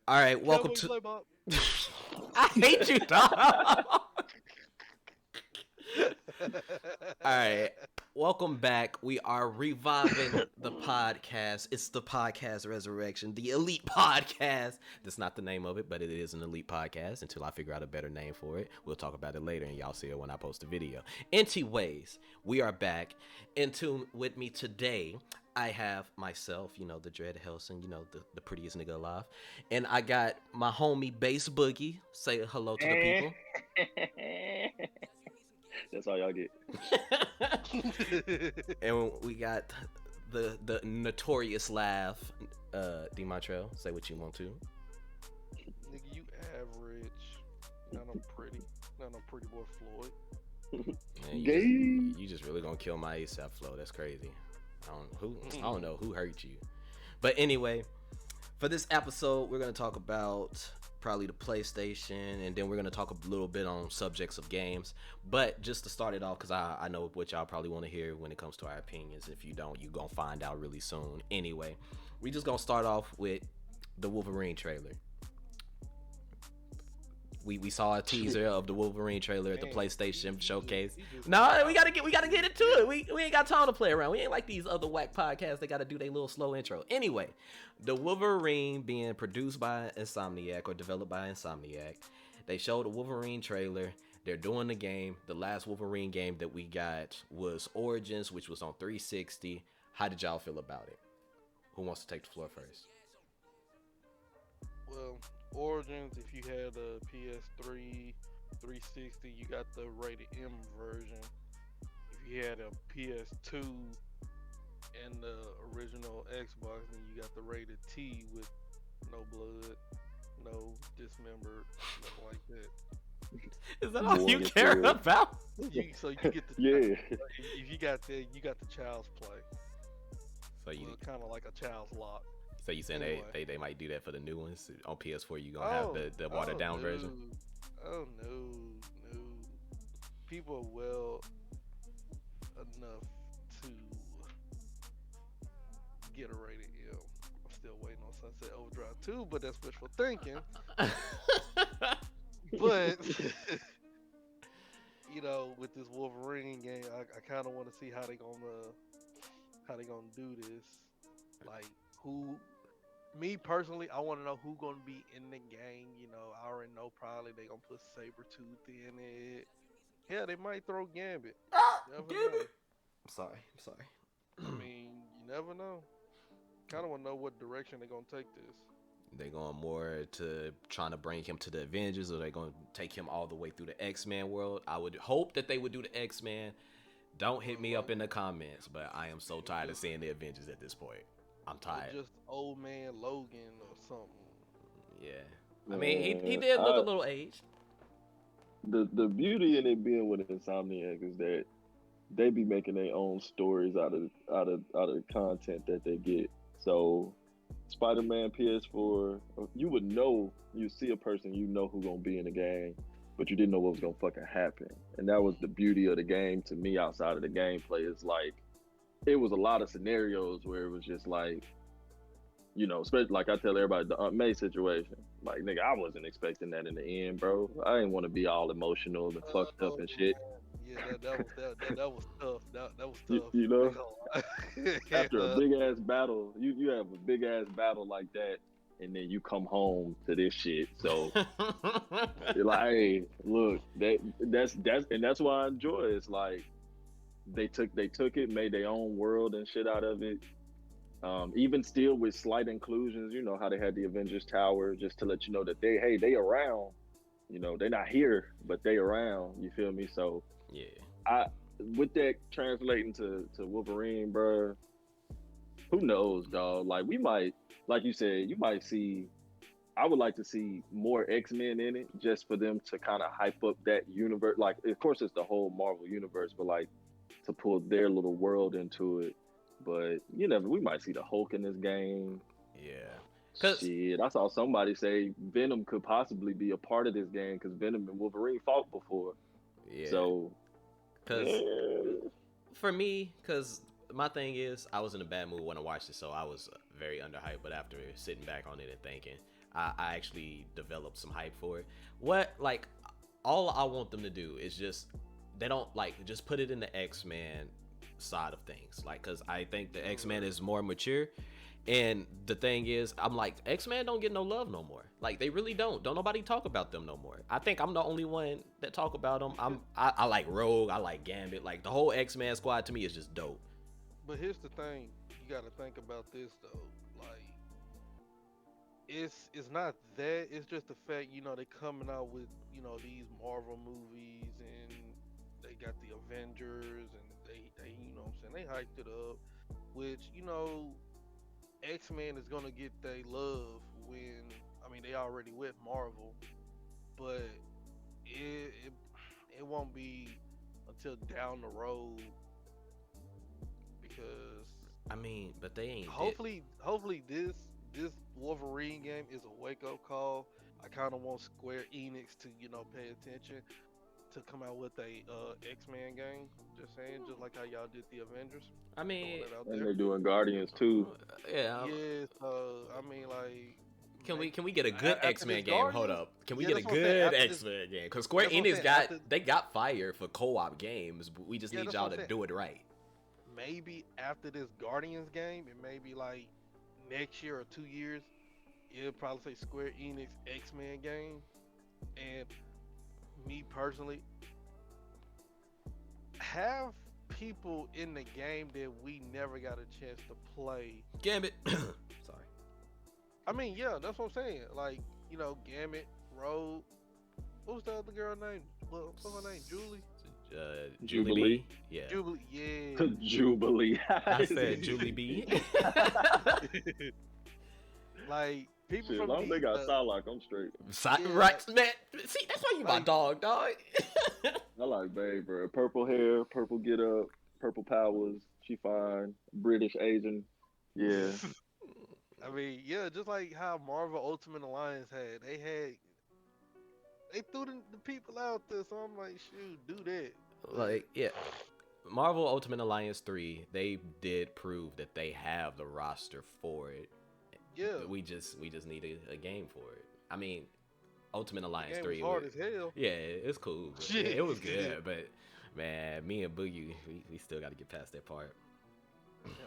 All right, welcome Cowboy to. Play I hate you, dog. All right, welcome back. We are reviving the podcast. It's the podcast resurrection, the elite podcast. That's not the name of it, but it is an elite podcast until I figure out a better name for it. We'll talk about it later, and y'all see it when I post the video. Anyways, we are back. In tune with me today, I have myself, the Dread Helson, the prettiest nigga alive. And I got my homie Bass Boogie. Say hello to the people. That's all y'all get. And we got the notorious laugh, D Montreal. Say what you want to. Nigga, you average. Not no pretty. Not no pretty boy Floyd. Man, you just really gonna kill my ASAP flow. That's crazy. I don't know who hurt you. But anyway, for this episode, we're gonna talk about probably the PlayStation, and then we're gonna talk a little bit on subjects of games. But just to start it off, because I know what y'all probably want to hear when it comes to our opinions. If you don't, you're gonna find out really soon. Anyway, we just gonna start off with the Wolverine trailer. We saw a teaser of the Wolverine trailer at the PlayStation Showcase. No, we gotta get into it. We ain't got time to play around. We ain't like these other whack podcasts. They gotta do their little slow intro. Anyway, the Wolverine being produced by Insomniac or developed by Insomniac. They showed a Wolverine trailer. They're doing the game. The last Wolverine game that we got was Origins, which was on 360. How did y'all feel about it? Who wants to take the floor first? Well, Origins, if you had a PS3, 360, you got the rated M version. If you had a PS2 and the original Xbox, then you got the rated T with no blood, no dismembered, nothing like that. Is that all you care about? So you get the Yeah. If you got that, you got the child's play. So you kind of like a child's lock. So you saying Anyway. they might do that for the new ones on PS4? You gonna have the watered down version? Oh no. People are well enough to get a rated M. I'm still waiting on Sunset Overdrive 2, but that's wishful thinking. But with this Wolverine game, I kind of want to see how they gonna do this. Like me personally, I want to know who gonna be in the game. I already know probably they gonna put Sabretooth in it. Yeah, they might throw Gambit. Never know. I'm sorry. I mean, you never know. Kind of want to know what direction they gonna take this. They going more to trying to bring him to the Avengers, or they gonna take him all the way through the X-Men world? I would hope that they would do the X-Men. Don't hit me up in the comments, but I am so tired of seeing the Avengers at this point. I'm tired. Just old man Logan or something. Yeah. I mean, he did look a little aged. The beauty in it being with Insomniac is that they be making their own stories out of the content that they get. So Spider-Man PS4, you would know, you see a person you know who gonna be in the game, but you didn't know what was gonna fucking happen. And that was the beauty of the game to me. Outside of the gameplay, is like it was a lot of scenarios where it was just like, especially like I tell everybody, the Aunt May situation. Like, nigga, I wasn't expecting that in the end, bro. I didn't want to be all emotional and fucked up and shit. Yeah, that was tough. That was tough. After a big ass battle, you have a big ass battle like that, and then you come home to this shit. So you're like, hey, look, that's why I enjoy it. It's like they took it, made their own world and shit out of it. Even still with slight inclusions, how they had the Avengers Tower, just to let you know that they around. They're not here, but they around. You feel me? So yeah. With that translating to Wolverine, bro, who knows, dog? Like, we might, like you said, you might see. I would like to see more X-Men in it, just for them to kind of hype up that universe. Like, of course, it's the whole Marvel universe, but like to pull their little world into it. But we might see the Hulk in this game. Yeah. Shit, I saw somebody say Venom could possibly be a part of this game because Venom and Wolverine fought before. Yeah. So, for me, because my thing is, I was in a bad mood when I watched it, so I was very underhyped. But after sitting back on it and thinking, I actually developed some hype for it. What like all I want them to do is just they don't like just put it in the X-Men side of things, like because I think the X-Men is more mature. And the thing is, I'm like, X-Men don't get no love no more. Like they really don't. Don't nobody talk about them no more. I think I'm the only one that talk about them. I like Rogue. I like Gambit. Like the whole X-Men squad to me is just dope. But here's the thing, you got to think about this though. Like, it's not that. It's just the fact, they coming out with these Marvel movies, and they got the Avengers, and they what I'm saying, they hyped it up, which X-Men is gonna get their love when, I mean, they already with Marvel, but it won't be until down the road, because I mean, but they ain't. hopefully this Wolverine game is a wake up call. I kind of want Square Enix to pay attention, to come out with a X-Men game. Just saying, just like how y'all did the Avengers. I mean, and they're doing Guardians too. Yeah. Yes. I mean, like, Can we get a good X-Men game? Guardians? Hold up. Can we Yeah, get a that's what I'm saying. good X-Men game? Because Square That's what I'm Enix saying. they got fired for co-op games. But we just Yeah, need that's y'all what I'm to saying. do it right. Maybe after this Guardians game, it may be like next year or 2 years, it'll probably say Square Enix X-Men game. And me personally, have people in the game that we never got a chance to play. Gambit. Sorry. I mean, yeah, that's what I'm saying. Like, Gambit, Rogue. What was the other girl name? What's her name? Julie? Julie Jubilee. B. Yeah. Jubilee, yeah. Jubilee. I said Julie B. Like, people Shit, as from long as they got Psylocke, I'm straight. Yeah. Right, man. See, that's why you my Like- dog. I like babe, bro. Purple hair, purple get up, purple powers. She fine. British, Asian. Yeah. I mean, yeah, just like how Marvel Ultimate Alliance they threw the people out there, so I'm like, shoot, do that. Like, yeah. Marvel Ultimate Alliance 3, they did prove that they have the roster for it. Yeah. We just need a game for it. I mean, Ultimate Alliance Game 3 was hard as hell. Yeah, it's cool. But Shit. it was good, but man, me and Boogie, we still got to get past that part.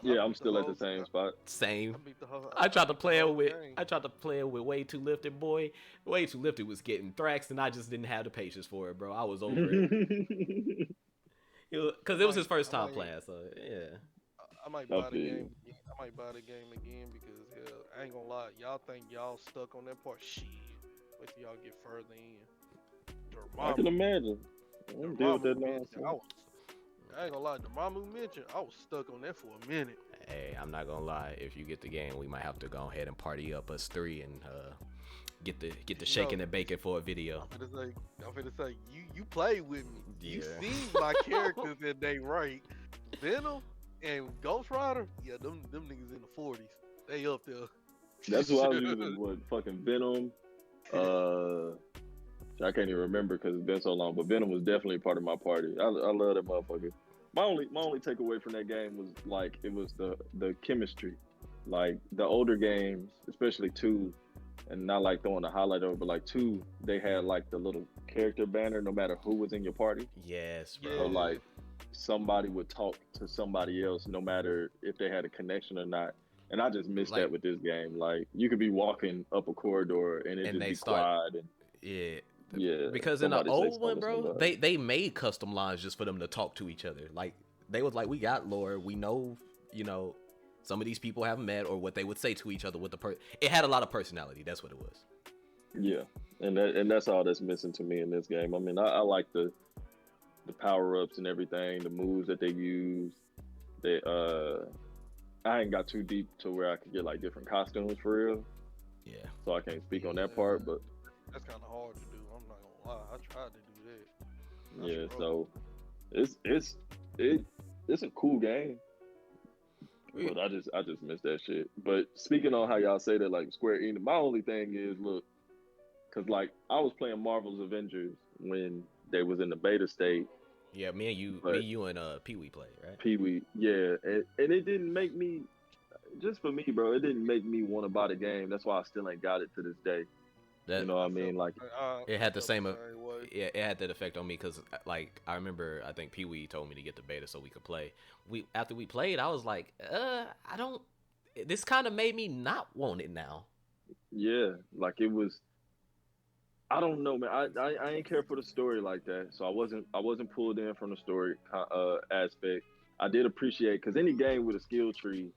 Yeah, I'm still at the same spot. Same. I beat the whole- I tried to play it whole with game. Way Too Lifted, boy. Way Too Lifted was getting thraxed, and I just didn't have the patience for it, bro. I was over it. Because it was his first time playing, so yeah. I might buy the Okay. game. I might buy the game again because hell, I ain't gonna lie. Y'all think y'all stuck on that part? Shit. Wait till y'all get further in. I can imagine. I don't deal with that Dormammu mention, nonsense. I ain't gonna lie. Dormammu mentioned, I was stuck on that for a minute. Hey, I'm not gonna lie. If you get the game, we might have to go ahead and party up us three and get the shaking and baking for a video. I'm finna say, you played with me. You Yeah. seen my characters that they right. Venom and Ghost Rider, yeah, them niggas in the 40s. They up there. That's why I was using what fucking Venom. I can't even remember because it's been so long. But Venom was definitely part of my party. I love that motherfucker. My only takeaway from that game was like it was the chemistry. Like the older games, especially 2, and not like throwing a highlight over, but like 2, they had like the little character banner no matter who was in your party. Yes, bro. So like somebody would talk to somebody else no matter if they had a connection or not. And I just missed that with this game. Like you could be walking up a corridor and And just they be start- quiet. Yeah. Yeah. Because in the somebody say old one, something bro, about they made custom lines just for them to talk to each other. Like they was like, we got lore, we know, some of these people haven't met or what they would say to each other with it had a lot of personality. That's what it was. Yeah, and that's all that's missing to me in this game. I mean, I like the power ups and everything, the moves that they use. They I ain't got too deep to where I could get like different costumes for real. Yeah. So I can't speak on that part, but That's kind of hard to do. I'm not gonna lie. I tried to do that. yeah. That's So it's a cool game. But I just missed that shit. But speaking on how y'all say that, like Square Enix, my only thing is, look, because like I was playing Marvel's Avengers when they was in the beta state. Yeah, me and you and Pee Wee played, right? Pee Wee, yeah, and it didn't make me. just for me, bro, it didn't make me want to buy the game. That's why I still ain't got it to this day. You That know what I I felt mean? the Like, it I had the felt the same. same way. Yeah, it had that effect on me because, like, I remember I think Pee Wee told me to get the beta so we could play. We after we played, I was like, I don't. This kind of made me not want it now. yeah, like it was. I don't know, man. I ain't care for the story like that, so I wasn't pulled in from the story aspect. I did appreciate because any game with a skill tree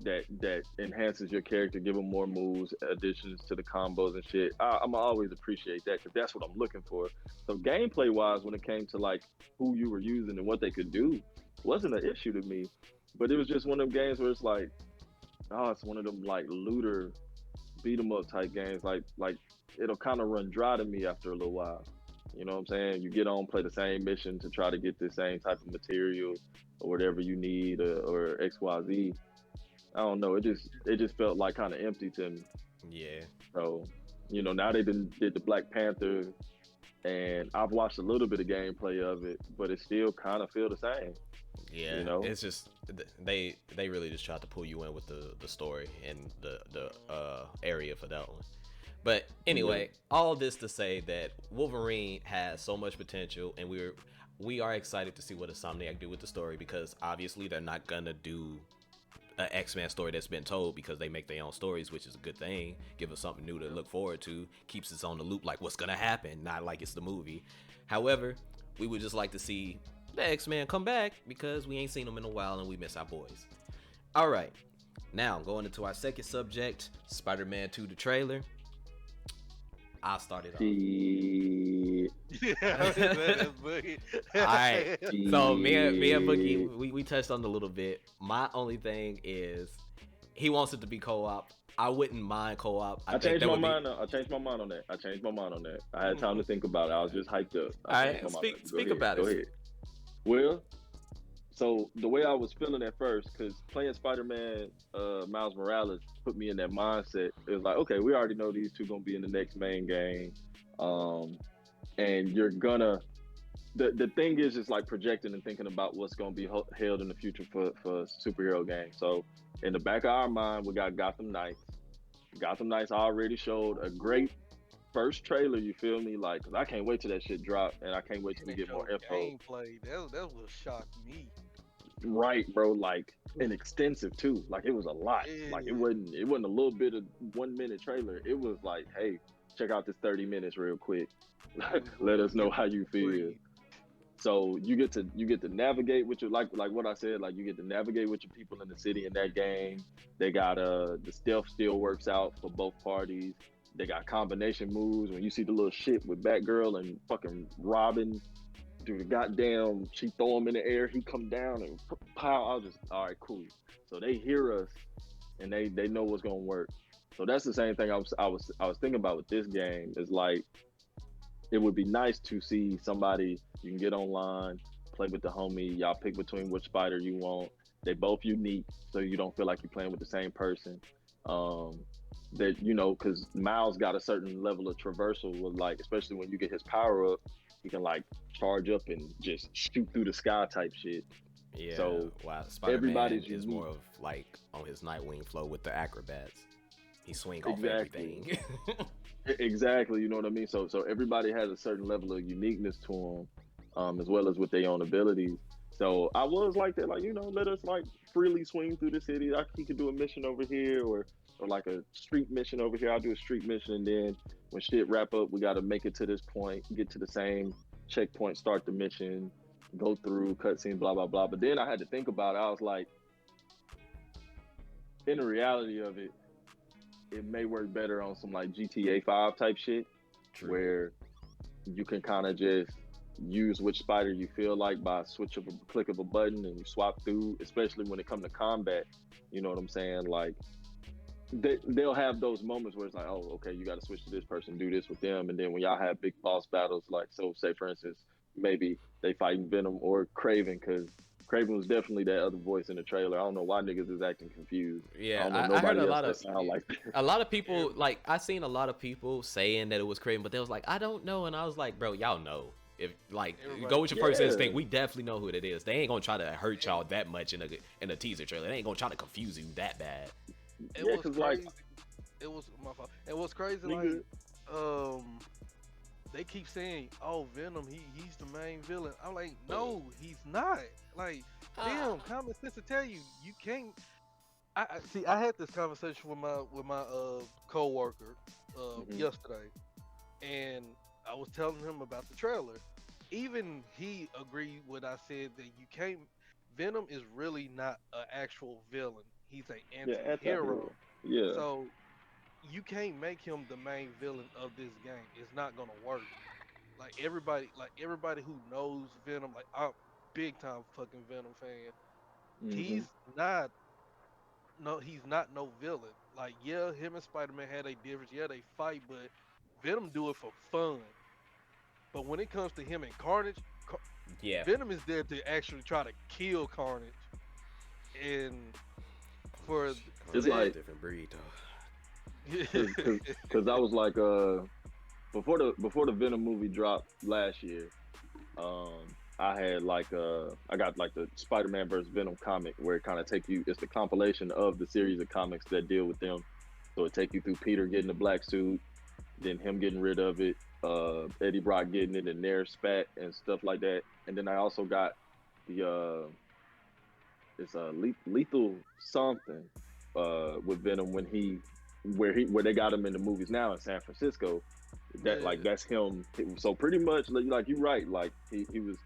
that enhances your character, give them more moves, additions to the combos and shit. I'm always appreciate that because that's what I'm looking for. So gameplay wise, when it came to like who you were using and what they could do, wasn't an issue to me. But it was just one of them games where it's like, oh, it's one of them like looter beat 'em up type games. Like it'll kind of run dry to me after a little while. You know what I'm saying? You get on, play the same mission to try to get the same type of material or whatever you need or XYZ. I don't know. It just felt like kind of empty to me. Yeah, So, now they did the Black Panther, and I've watched a little bit of gameplay of it, but it still kind of feel the same. yeah. You know? It's just they really just tried to pull you in with the story and the area for that one. But Yeah. anyway, all this to say that Wolverine has so much potential, and we are excited to see what Insomniac do with the story because obviously they're not gonna do an X-Men story that's been told because they make their own stories, which is a good thing. Give us something new to look forward to. Keeps us on the loop, like what's gonna happen, not like it's the movie. However, we would just like to see the X-Men come back because we ain't seen them in a while and we miss our boys. All right, now going into our second subject, Spider-Man 2, the trailer. I'll start it off. Shit. All right. So me and Bookie, Shit. we touched on it a little bit. My only thing is he wants it to be co-op. I wouldn't mind co-op. I changed my mind. I changed my mind on that. I had time to think about it. I was just hyped up. All right, speak about Go it. ahead. Well, so the way I was feeling at first, because playing Spider-Man, Miles Morales put me in that mindset. It was like, okay, we already know these two gonna be in the next main game, and you're gonna. The thing is just like projecting and thinking about what's gonna be held in the future for superhero games. So in the back of our mind, we got Gotham Knights. Gotham Knights already showed a great first trailer. You feel me? Like, 'cause I can't wait till that shit drop, and I can't wait till we get more info. Gameplay. That was shocked me. Right, bro. Like, and extensive too. Like, it was a lot. Yeah. Like, it wasn't a little bit of 1 minute trailer. It was like, hey, check out this 30 minutes real quick. Let us know how you feel. So you get to navigate with your like what I said, like you get to navigate with your people in the city in that game. They got the stealth still works out for both parties. They got combination moves. When you see the little shit with Batgirl and fucking Robin, do the goddamn, she throw him in the air, he come down and pow. I was just, all right, cool. So they hear us and they know what's gonna work. So that's the same thing I was thinking about with this game. Is like, it would be nice to see somebody you can get online, play with the homie, y'all pick between which spider you want. They both unique, so you don't feel like you're playing with the same person. That, because Miles got a certain level of traversal with, like, especially when you get his power up, he can like charge up and just shoot through the sky type shit. Yeah. So wow, Spider-Man everybody's is unique. more of like on his Nightwing flow with the acrobats. He swing off Exactly. everything. Exactly, you know what I mean. So everybody has a certain level of uniqueness to them, as well as with their own abilities. So I was like that, like, let us like freely swing through the city. He could do a mission over here, or like a street mission over here. I'll do a street mission, and then when shit wrap up, we got to make it to this point, get to the same checkpoint, start the mission, go through cutscene, blah blah blah. But then I had to think about it. I was like, in the reality of it, it may work better on some like GTA 5 type shit. True. Where you can kind of just use which spider you feel like by click of a button, and you swap through, especially when it comes to combat. You know what I'm saying? Like, they'll have those moments where it's like, oh, okay, you got to switch to this person, do this with them. And then when y'all have big boss battles, like, so say for instance, maybe they fighting Venom or Craven, because Craven was definitely that other voice in the trailer. I don't know why niggas is acting confused. Yeah, I heard a lot of people, like, I seen a lot of people saying that it was Craven, but they was like, I don't know. And I was like, bro, y'all know. If like you Everybody, go with your first Yeah. instinct, we definitely know who it is. They ain't gonna try to hurt y'all that much in a teaser trailer. They ain't gonna try to confuse you that bad. it Yeah, was cause like crazy. It was my fault. It was crazy. Like, nigga, they keep saying, "Oh, Venom, he's the main villain." I'm like, no, he's not. Like, damn, common sense to tell you, you can't. I see. I had this conversation with my coworker mhm. yesterday, and I was telling him about the trailer. Even he agreed with I said that you can't. Venom is really not an actual villain. He's an Yeah, anti-hero. anti-hero. Yeah. So you can't make him the main villain of this game. It's not gonna work. Like everybody who knows Venom, like I'm big time fucking Venom fan. Hmm. He's not he's not no villain. Like yeah, him and Spider Man had a difference. Yeah, they fight, but Venom do it for fun. But when it comes to him and Carnage, Yeah, Venom is there to actually try to kill Carnage. And for It's Carnage is a that, like different breed, though. cause I was like before the Venom movie dropped last year, um I had like I got like the Spider-Man versus Venom comic where it kind of take you, it's the compilation of the series of comics that deal with them. So it take you through Peter getting the black suit, then him getting rid of it, Eddie Brock getting it in their spat and stuff like that. And then I also got the it's a lethal something with Venom when where they got him in the movies now in San Francisco. That like yeah, that's him. So pretty much like you're right. Like he was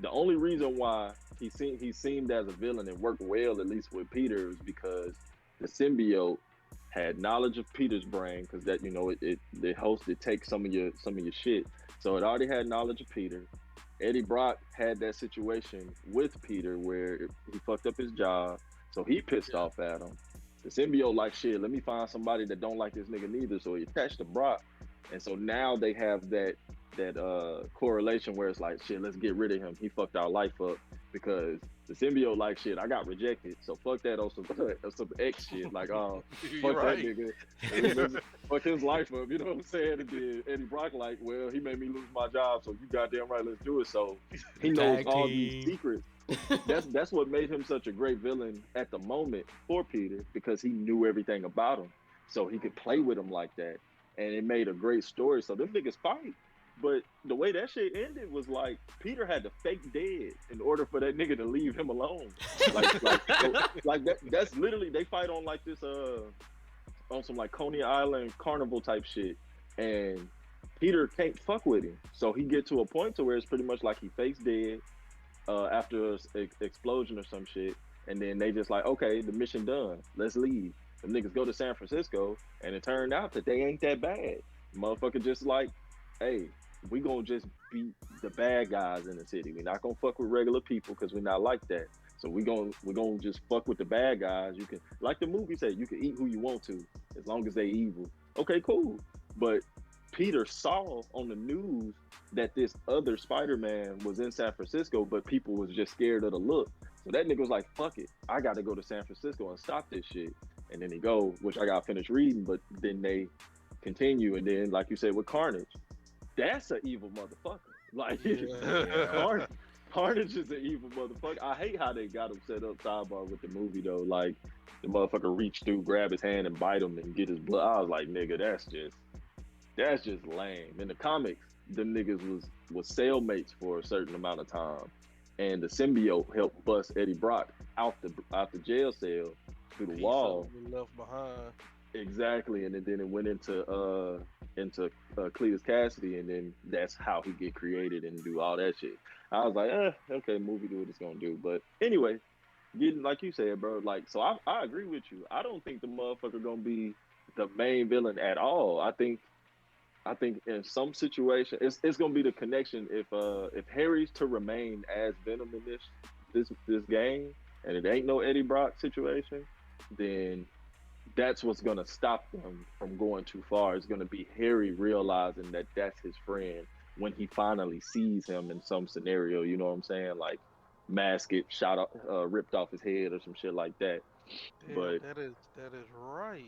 the only reason why he seemed as a villain and worked well at least with Peter is because the symbiote had knowledge of Peter's brain because that it helps to take some of your shit. So it already had knowledge of Peter. Eddie Brock had that situation with Peter where he fucked up his job, so he pissed yeah, off at him. The symbiote like shit. Let me find somebody that don't like this nigga neither. So he attached to Brock, and so now they have that correlation where it's like shit. Let's get rid of him. He fucked our life up because the symbiote like shit. I got rejected, so fuck that on some on some X shit. Like you're fuck that right. nigga. Fuck his life up. You know what I'm saying? And then Eddie Brock like, well, he made me lose my job, so you goddamn right, let's do it. So he knows Tag all these team. secrets. That's what made him such a great villain at the moment for Peter because he knew everything about him, so he could play with him like that, and it made a great story. So them niggas fight, but the way that shit ended was like Peter had to fake dead in order for that nigga to leave him alone. Like that's literally they fight on like this on some like Coney Island carnival type shit, and Peter can't fuck with him, so he get to a point to where it's pretty much like he face dead after a explosion or some shit, and then they just like, okay, the mission done, let's leave. The niggas go to San Francisco, and it turned out that they ain't that bad. Motherfucker just like, hey, we gonna just beat the bad guys in the city. We not gonna fuck with regular people because we not like that. So we gonna just fuck with the bad guys. You can, like the movie said, you can eat who you want to as long as they evil. Okay, cool. But Peter saw on the news that this other Spider-Man was in San Francisco, but people was just scared of the look. So that nigga was like, fuck it. I got to go to San Francisco and stop this shit. And then he go, which I got to finish reading, but then they continue. And then, like you said, with Carnage, that's an evil motherfucker. Like, Yeah. Carnage is an evil motherfucker. I hate how they got him set up sidebar with the movie, though. Like, the motherfucker reach through, grab his hand, and bite him and get his blood. I was like, nigga, that's just lame. In the comics, them niggas was cellmates for a certain amount of time, and the symbiote helped bust Eddie Brock out the jail cell through the Piece of wall. it left behind. Exactly, and then it went into Cletus Cassidy, and then that's how he get created and do all that shit. I was like, okay, movie do what it's gonna do. But anyway, getting like you said, bro, like so I agree with you. I don't think the motherfucker gonna be the main villain at all. I think in some situation it's gonna be the connection if Harry's to remain as Venom in this game and it ain't no Eddie Brock situation, then that's what's gonna stop them from going too far. It's gonna be Harry realizing that that's his friend when he finally sees him in some scenario. You know what I'm saying? Like mask it, shot ripped off his head or some shit like that. Damn, But that is right.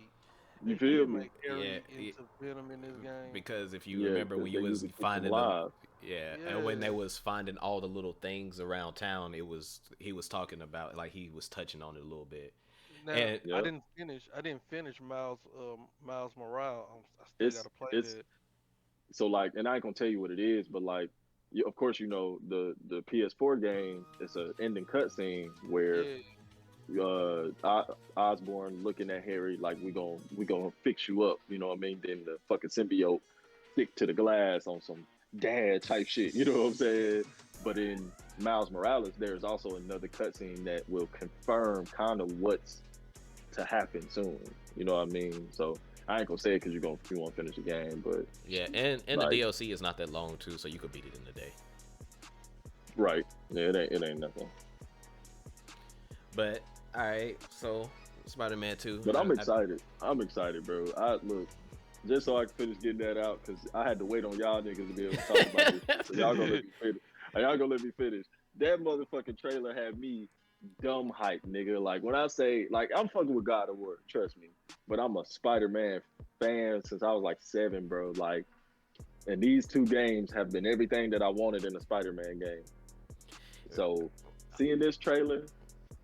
You They feel did me? make Harry Yeah, into Venom in this game. because if you Yeah, remember because when they you was used to keep him finding them, alive. yeah, and when they Yeah. was finding all the little things around town, it was he was talking about like he was touching on it a little bit, Now and Yep. I didn't finish Miles Morales. I still got It's to play it's that. so like, and I ain't gonna tell you what it is, but like, of course, you know the PS4 game. It's a ending cutscene where Yeah. Osborn looking at Harry like we gonna fix you up. You know what I mean? Then the fucking symbiote stick to the glass on some dad type shit. You know what I'm saying? But in Miles Morales, there's also another cutscene that will confirm kind of what's to happen soon. You know what I mean? So I ain't gonna say it because you want to finish the game, but yeah, and the like, DLC is not that long too, so you could beat it in a day. right? Yeah, it ain't nothing. But all right, so Spider-Man 2. But I'm excited. I'm excited, bro. I look just so I can finish getting that out because I had to wait on y'all niggas to be able to talk about this. So y'all gonna let me finish. Y'all gonna let me finish. That motherfucking trailer had me dumb hype, nigga. Like when I say, like I'm fucking with God of War, trust me. But I'm a Spider-Man fan since I was like 7, bro. Like, and these 2 games have been everything that I wanted in a Spider-Man game. So seeing this trailer,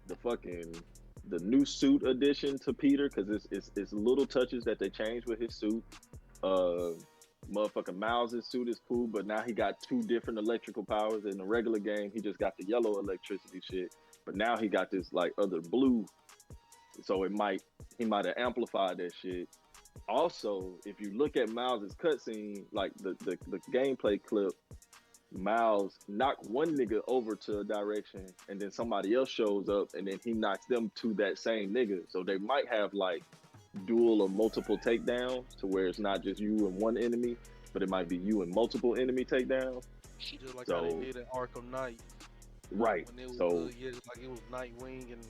the new suit addition to Peter, because it's little touches that they changed with his suit. Uh, Motherfucking Miles' suit is cool, but now he got 2 different electrical powers. In the regular game, he just got the yellow electricity shit, but now he got this like other blue. So he might have amplified that shit. Also, if you look at Miles' cutscene, like the gameplay clip, Miles knock one nigga over to a direction and then somebody else shows up and then he knocks them to that same nigga. So they might have like dual or multiple takedowns to where it's not just you and one enemy, but it might be you and multiple enemy takedowns. Just like how So they did in Arkham Knight right. when it was So yeah, like it was Nightwing and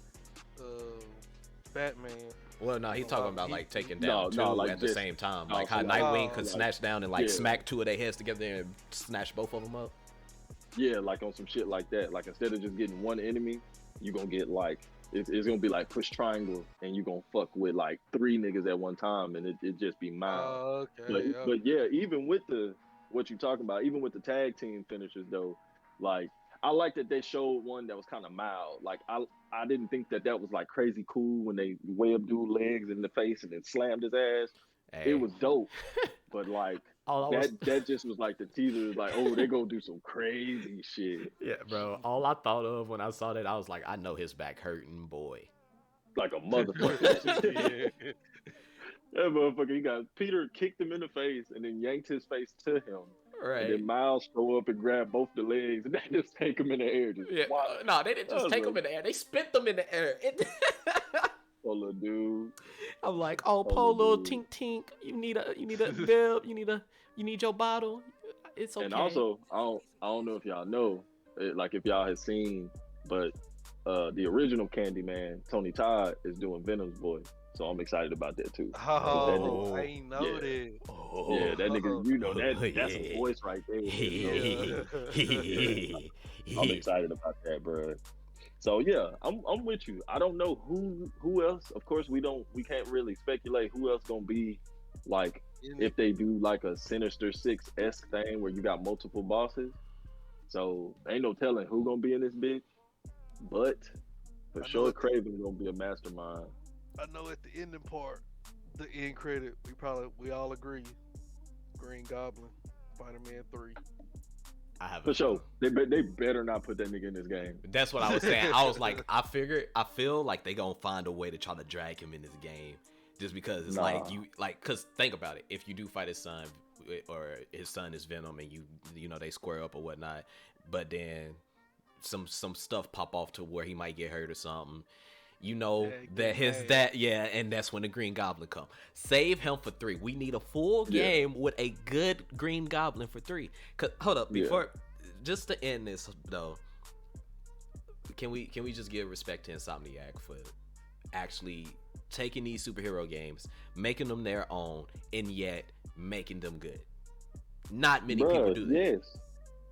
Batman. Well, no, he's A talking lot of about like people. taking down No, 2 like at the just same time, no, like so how like, Nightwing could like, snatch down and like yeah. smack 2 of their heads together and snatch both of them up. yeah, like on some shit like that. Like instead of just getting one enemy, you gonna get like it's gonna be like push triangle and you gonna fuck with like 3 niggas at one time and it just be mild. Okay. But yeah, even with the what you talking about, even with the tag team finishers though, like I like that they showed one that was kind of mild. Like I didn't think that was like crazy cool when they webbed dude legs in the face and then slammed his ass. It Hey, was dope, but like all I was that just was like the teaser. Like, oh, they gonna do some crazy shit, yeah, bro. All I thought of when I saw that, I was like, I know his back hurting, boy. like a motherfucker. Yeah. That motherfucker, he got Peter kicked him in the face and then yanked his face to him. And Right. then Miles throw up and grab both the legs and they just take him in the air. Just Yeah. wow. No, they didn't I just was take like, them in the air. They spit them in the air. Polo dude. I'm like, oh, Polo Polo, dude. tink tink. You need a bib. You need your bottle. It's okay. And also, I don't know if y'all know, like if y'all have seen, but the original Candyman, Tony Todd, is doing Venom's voice. So I'm excited about that too. Oh, I ain't know Yeah. that. Oh, Yeah, that nigga, you know that's yeah. a voice right there. Yeah. I'm excited about that, bro. So yeah, I'm with you. I don't know who else. Of course, we can't really speculate who else gonna be like if they do like a Sinister Six-esque thing where you got multiple bosses. So ain't no telling who gonna be in this bitch, but for I know sure at the, Craven gonna be a mastermind. I know at the ending part, the end credit, we all agree, Green Goblin, Spider-Man 3. I have For sure, they better not put that nigga in this game. That's what I was saying. I was like, I feel like they gonna find a way to try to drag him in this game, just because it's like cause think about it. If you do fight his son, or his son is Venom, and you know they square up or whatnot, but then some stuff pop off to where he might get hurt or something. You know that and that's when the Green Goblin come. Save him for 3. We need a full game with a good Green Goblin for 3. Cause hold up, before just to end this though, can we just give respect to Insomniac for actually taking these superhero games, making them their own, and yet making them good. Not many people do that.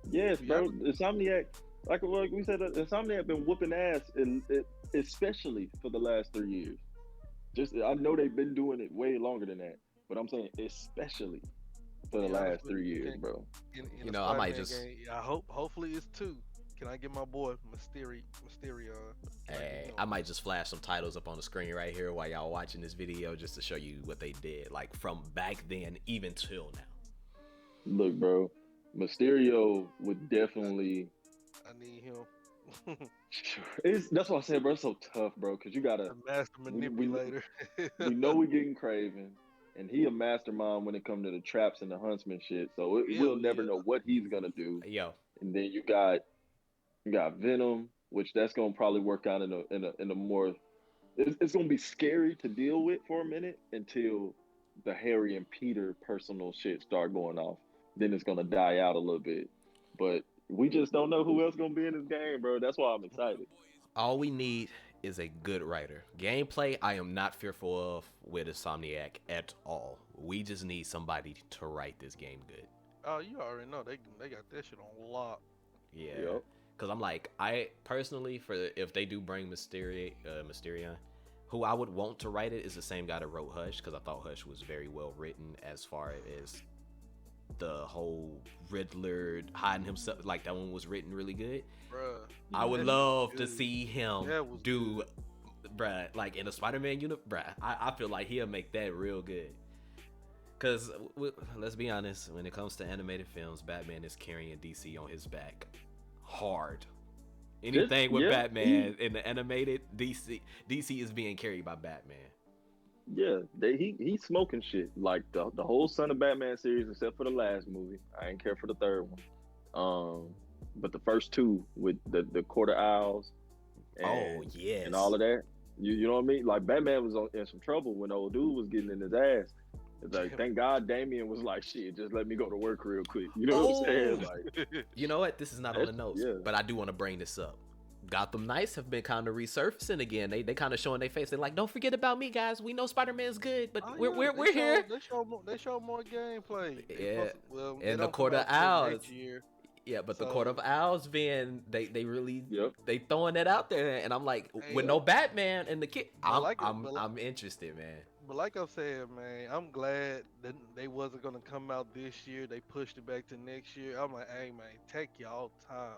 Yes, bro. Insomniac, like we said, Insomniac been whooping ass, especially for the last 3 years. Just I know they've been doing it way longer than that, but I'm saying especially for the be honest last with you, 3 years, can bro. in You a know, I might Spider-Man just. game. Hopefully it's two. Can I get my boy Mysterion? Can I get Hey, him? I might just flash some titles up on the screen right here while y'all watching this video just to show you what they did, like from back then even till now. Look, bro, Mysterio would definitely. I need him. It's that's what I said, bro. It's so tough, bro, because you gotta. The master We manipulator. we know we're getting Craven, and he a mastermind when it comes to the traps and the huntsman shit. So Hell we'll never yeah. know what he's gonna do. Yo, And then you got Venom, which that's gonna probably work out in a more. It's gonna be scary to deal with for a minute until the Harry and Peter personal shit start going off. Then it's gonna die out a little bit, but we just don't know who else gonna be in this game, bro. That's why I'm excited. all we need is a good writer. Gameplay, I am not fearful of with Insomniac at all. We just need somebody to write this game good. Oh, you already know they got that shit on lock. Yeah. Yep. Cause I'm like, I personally, for if they do bring Mysterion, who I would want to write it is the same guy that wrote Hush, because I thought Hush was very well written as far as the whole Riddler hiding himself. Like that one was written really good. Bruh. I would That shit love was to good. see him That was do, good. bruh, like in a Spider-Man unit, bruh. I feel like he'll make that real good. Cause let's be honest, when it comes to animated films, Batman is carrying DC on his back hard. Anything with Yeah, Batman in the animated DC is being carried by Batman. he's smoking shit like the whole Son of Batman series, except for the last movie. I ain't care for the third one. But the first two with the Quarter Owls Oh and yes. and all of that, you know what I mean? Like Batman was in some trouble when the old dude was getting in his ass. It's like thank God Damian was like, shit, just let me go to work real quick. You know what I'm saying? Like You know what? This is not on the notes, yeah. but I do want to bring this up. Gotham Knights have been kind of resurfacing again. They kind of showing their face. They're like, don't forget about me, guys. We know Spider-Man's good, but Oh, we're yeah, here. They show more gameplay. Yeah, Well, and they the don't Court come of out till Owls. next year. Yeah, but the So- Court of Owls, man, they really Yep. they throwing that out there, and I'm like, Hey, with no Batman and the kid, I like it, I'm interested, man. But like I said, man, I'm glad that they wasn't gonna come out this year. They pushed it back to next year. I'm like, hey man, take y'all time,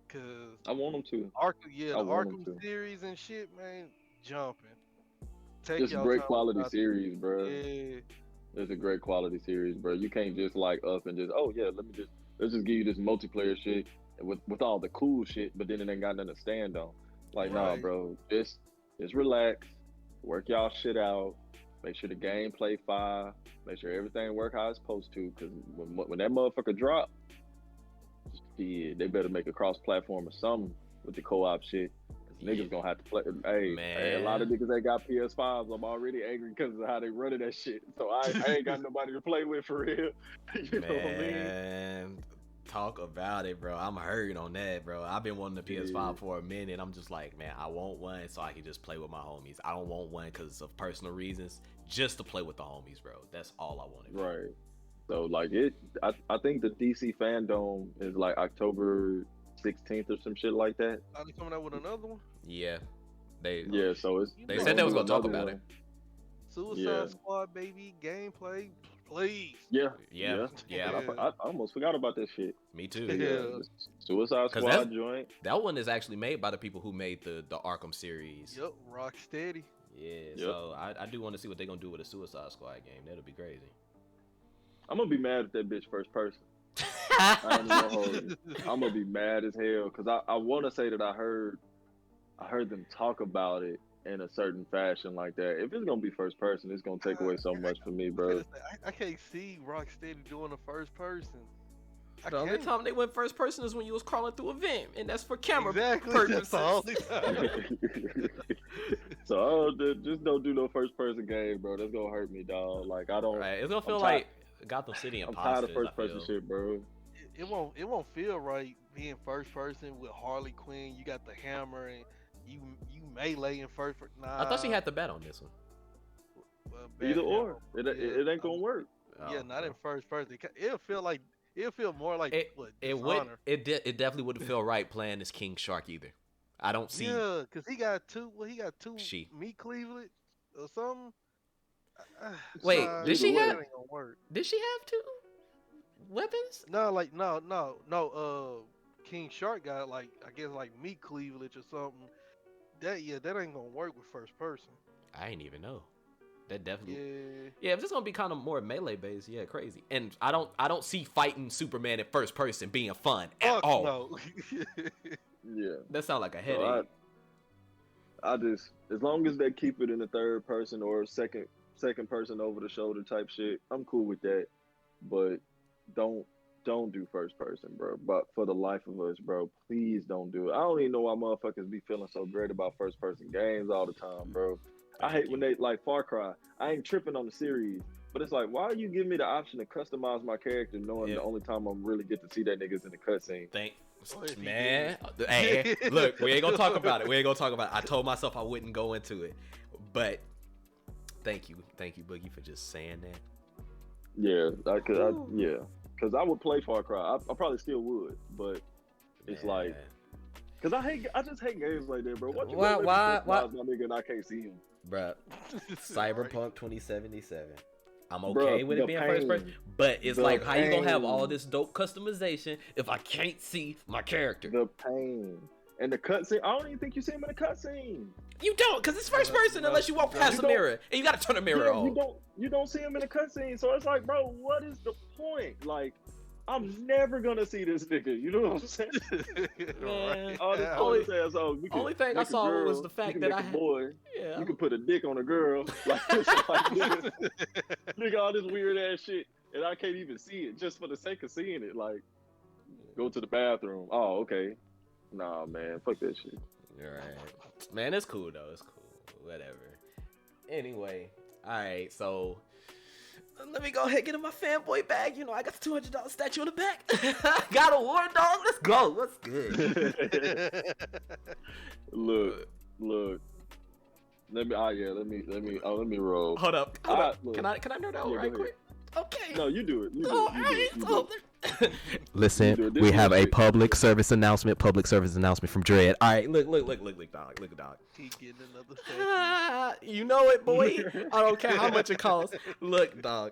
cause I want him to. The I want 'em Arkham to. series and shit, man, jumping. Take It's a y'all great time quality about series, bro. Yeah, It's a great quality series, bro. You can't just like up and just let's just give you this multiplayer shit with all the cool shit, but then it ain't got nothing to stand on. Like, nah, Right. bro. Just relax, work y'all shit out. Make sure the gameplay fire. Make sure everything work how it's supposed to. Cause when that motherfucker drop, shit, they better make a cross platform or something with the co-op shit. Niggas gonna have to play. Hey, a lot of Man. niggas that got PS5s, I'm already angry because of how they running that shit. So I ain't got nobody to play with for real. You know what I mean? Man, talk about it, bro. I'm hurting on that, bro. I've been wanting the PS5 Yeah. for a minute. I'm just like, man, I want one so I can just play with my homies. I don't want one because of personal reasons, just to play with the homies, bro. That's all I wanted. Right. So like I think the DC fandom is like October 16th or some shit like that. Are they coming out with another one? Yeah, they Yeah. So it's They You said know, they was do gonna talk another about one. it. Suicide Yeah. Squad, baby, gameplay, please. Yeah. Yeah. I almost forgot about that shit. Me too. But Yeah. the Suicide 'Cause Squad that's- joint. That one is actually made by the people who made the Arkham series. Yep, Rocksteady. Yeah, Yep. so I do want to see what they're gonna do with a Suicide Squad game. That'll be crazy. I'm gonna be mad if that bitch first person. I ain't even gonna hold you. I'm gonna be mad as hell because I want to say that I heard them talk about it in a certain fashion like that. If it's gonna be first person, it's gonna take away so much for me, bro. I can't see Rocksteady doing a first person. The only time they went first person is when you was crawling through a vent, and that's for camera Exactly. purposes. That's the only time. So just don't do no first person game, bro. That's gonna hurt me, dog. Like I don't. Right, it's gonna feel I'm like Gotham City I'm imposters. tired of first I feel. person shit, bro. It won't feel right being first person with Harley Quinn. You got the hammer and you melee in first. Nah. I thought she had the bat on this one. well, Either Batman- or, it ain't gonna work. Yeah, Oh, not bro. in first person. It'll feel more like It what it would Dishonor. it definitely wouldn't feel right playing as King Shark either. I don't see. Yeah, cause he got two. Well, he got two She. meat cleavage. or something. Wait, Nah, did Either she that way, have? ain't gonna work. Did she have two weapons? No, like no. King Shark got like I guess like meat cleavage or something. That ain't gonna work with first person. I ain't even know. That definitely. Yeah, Yeah, if it's gonna be kind of more melee based, yeah, crazy. And I don't see fighting Superman in first person being fun at fuck all. no. yeah. That sounds like a So headache. I just as long as they keep it in the third person or second person over the shoulder type shit, I'm cool with that. But don't don't do first person, bro. But for the life of us, bro, please don't do it. I don't even know why motherfuckers be feeling so great about first person games all the time, bro. I Thank hate you. when they like Far Cry. I ain't tripping on the series, but it's like, why are you giving me the option to customize my character, knowing Yeah. the only time I'm really get to see that nigga's in the cutscene? Thank What if he man. Hey, look, we ain't gonna talk about it. We ain't gonna talk about it. I told myself I wouldn't go into it, but thank you, Boogie, for just saying that. Yeah, Ooh. yeah, because I would play Far Cry. I probably still would, but it's Man. like, because I just hate games like that, bro. What you Why- gonna why- customize my nigga and I can't see him? Bruh, Cyberpunk 2077. I'm okay Bruh, with it the being first person, pain. but it's The like, how you gonna have all pain. this dope customization if I can't see my character? The pain and the cutscene. I don't even think you see him in the cutscene. You don't, because it's first person No, unless you walk no, past you a don't. mirror, and you gotta turn the mirror Yeah, on. you don't see him in the cutscene. So it's like, bro, what is the point? Like, I'm never gonna see this nigga. You know what I'm saying? Man, All this only- other ass, oh, you can only thing I make a saw girl, was the fact you can that make I a had- boy. Yeah, You can put a dick on a girl. Like, it's like nigga, all this weird ass shit, and I can't even see it just for the sake of seeing it. Like, go to the bathroom. Oh, okay. Nah, man, fuck that shit. Alright. Man, it's cool though. It's cool. Whatever. Anyway, alright, so let me go ahead and get in my fanboy bag. You know, I got the $200 statue in the back. Got a war dog. Let's go. What's good? look. Let me roll. Hold up. Look. Can I nerd out Yeah, right go quick? Okay. No, you do it. You do Oh, it. You do alright. it. You do So, it. listen, You do it. This we is have a shit. public service announcement from Dread. All right, look, dog. He getting another statue. You know it, boy. I don't care how much it costs. Look, dog.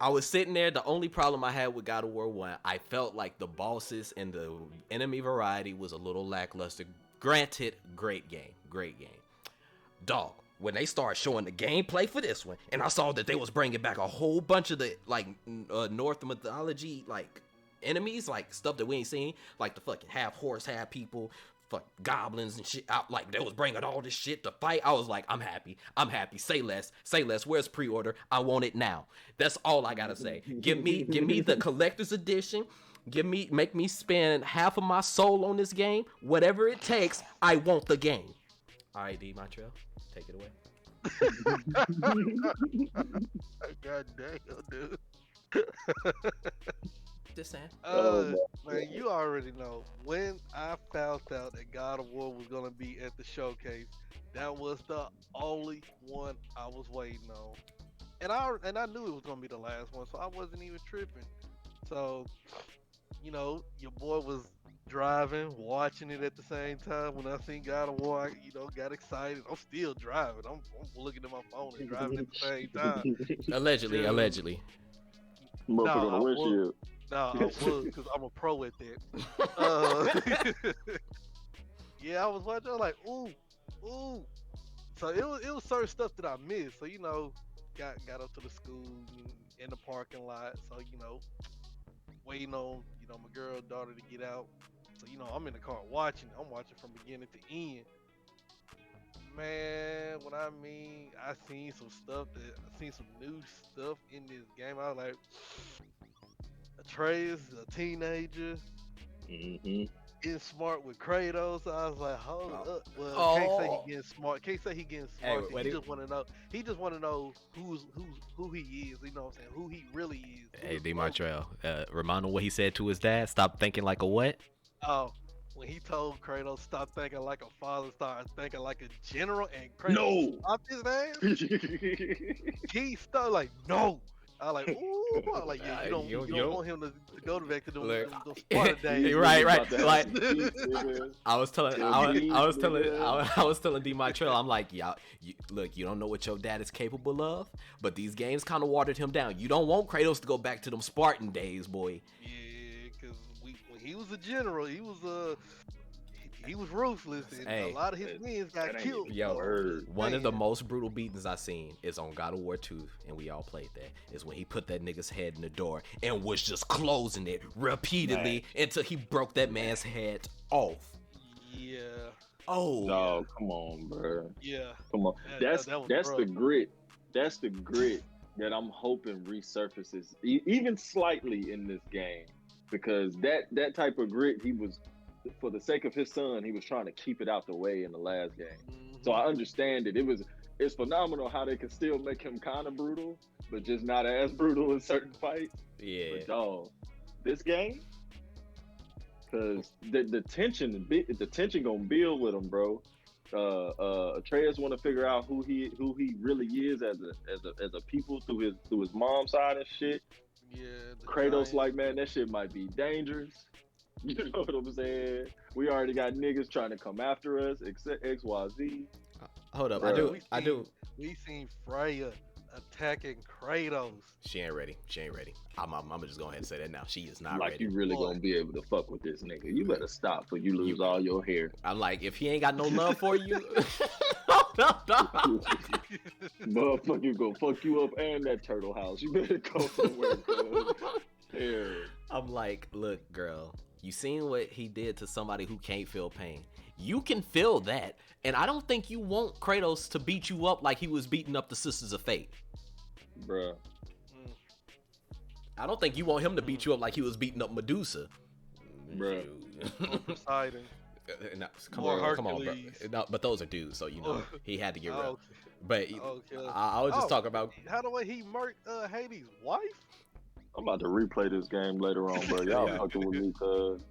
I was sitting there. The only problem I had with God of War 1, I felt like the bosses and the enemy variety was a little lackluster. Granted, great game. Dog, when they started showing the gameplay for this one, and I saw that they was bringing back a whole bunch of the like North mythology like enemies, like stuff that we ain't seen, like the fucking half horse, half people, fuck goblins and shit. Out like they was bringing all this shit to fight. I was like, I'm happy. Say less. Where's pre-order? I want it now. That's all I gotta say. Give me the collector's edition. Make me spend half of my soul on this game. Whatever it takes, I want the game. All right, D Montreal, take it away. God damn, dude. Just saying. Oh, Man, you already know. When I found out that God of War was gonna be at the showcase, that was the only one I was waiting on. And I knew it was gonna be the last one, so I wasn't even tripping. So, your boy was driving, watching it at the same time. When I seen God of War, I got excited. I'm still driving. I'm looking at my phone and driving at the same time. Allegedly. Motherfucker on I the would. windshield. No, I was because I'm a pro at that. Yeah, I was watching. I was like, ooh. So it was certain stuff that I missed. So got up to the school in the parking lot. So waiting on my girl daughter to get out. So I'm in the car watching. I'm watching from beginning to end. Man, I seen some new stuff in this game. I was like, Atreus, a teenager, Mm-hmm. getting smart with Kratos. I was like, hold up. Well, can't say Oh. he getting smart. Can't say he getting Hey, smart. wait, He just want to know. He just want to know who he is. You know what I'm saying? Who he really is. Hey, Who's D Loki. Montreal, remind him what he said to his dad. Stop thinking like a what? Oh, when he told Kratos stop thinking like a father, start thinking like a general, and Kratos No. stopped his ass. He started like, no. I like, ooh, I like, yeah, you don't want him to go back to Look, the Sparta days. right. About to have Like, some beef, nigga. I was telling, Your I beef, was telling, nigga. I was telling D Montreal, I'm like, y'all, look, you don't know what your dad is capable of, but these games kind of watered him down. You don't want Kratos to go back to them Spartan days, boy. Yeah, because when he was a general, he was ruthless, and Hey. a lot of his men got That ain't killed. even Yo, word. One of the Man. most brutal beatings I seen is on God of War 2, and we all played that, is when he put that nigga's head in the door and was just closing it repeatedly until he broke that man's head off. Yeah, Oh, No, come on, bro. yeah. Come on. That was That's rough. the grit. That's the grit that I'm hoping resurfaces even slightly in this game, because that type of grit, he was, for the sake of his son, he was trying to keep it out the way in the last game. So I understand it. It's phenomenal how they can still make him kind of brutal, but just not as brutal in certain fights. yeah. But dog, this game, because the tension gonna build with him, bro. Atreus want to figure out who he really is as a people through his mom's side and shit. Yeah, the Kratos, giant- like, man, that shit might be dangerous. You know what I'm saying? We already got niggas trying to come after us, except XYZ. Hold up, Bruh. I do. We seen Freya attacking Kratos. She ain't ready. I'm just go ahead and say that now. She is not Like, ready. you really Boy. gonna be able to fuck with this nigga. You better stop before you lose all your hair. I'm like, if he ain't got no love for you, Motherfucker gonna fuck you up and that turtle house. You better go somewhere, cuz. Yeah. I'm like, look, girl, you seen what he did to somebody who can't feel pain. You can feel that, and I don't think you want Kratos to beat you up like he was beating up the Sisters of Fate. Bruh. I don't think you want him to beat you up like he was beating up Medusa. Bruh. Poseidon. No, Or come on, bro. Hercules. No, but those are dudes, so you know he had to get rid. Oh, But okay. I was just talking about. How the way he murked Hades' wife? I'm about to replay this game later on, bro. Y'all Yeah. fucking with me, cuz.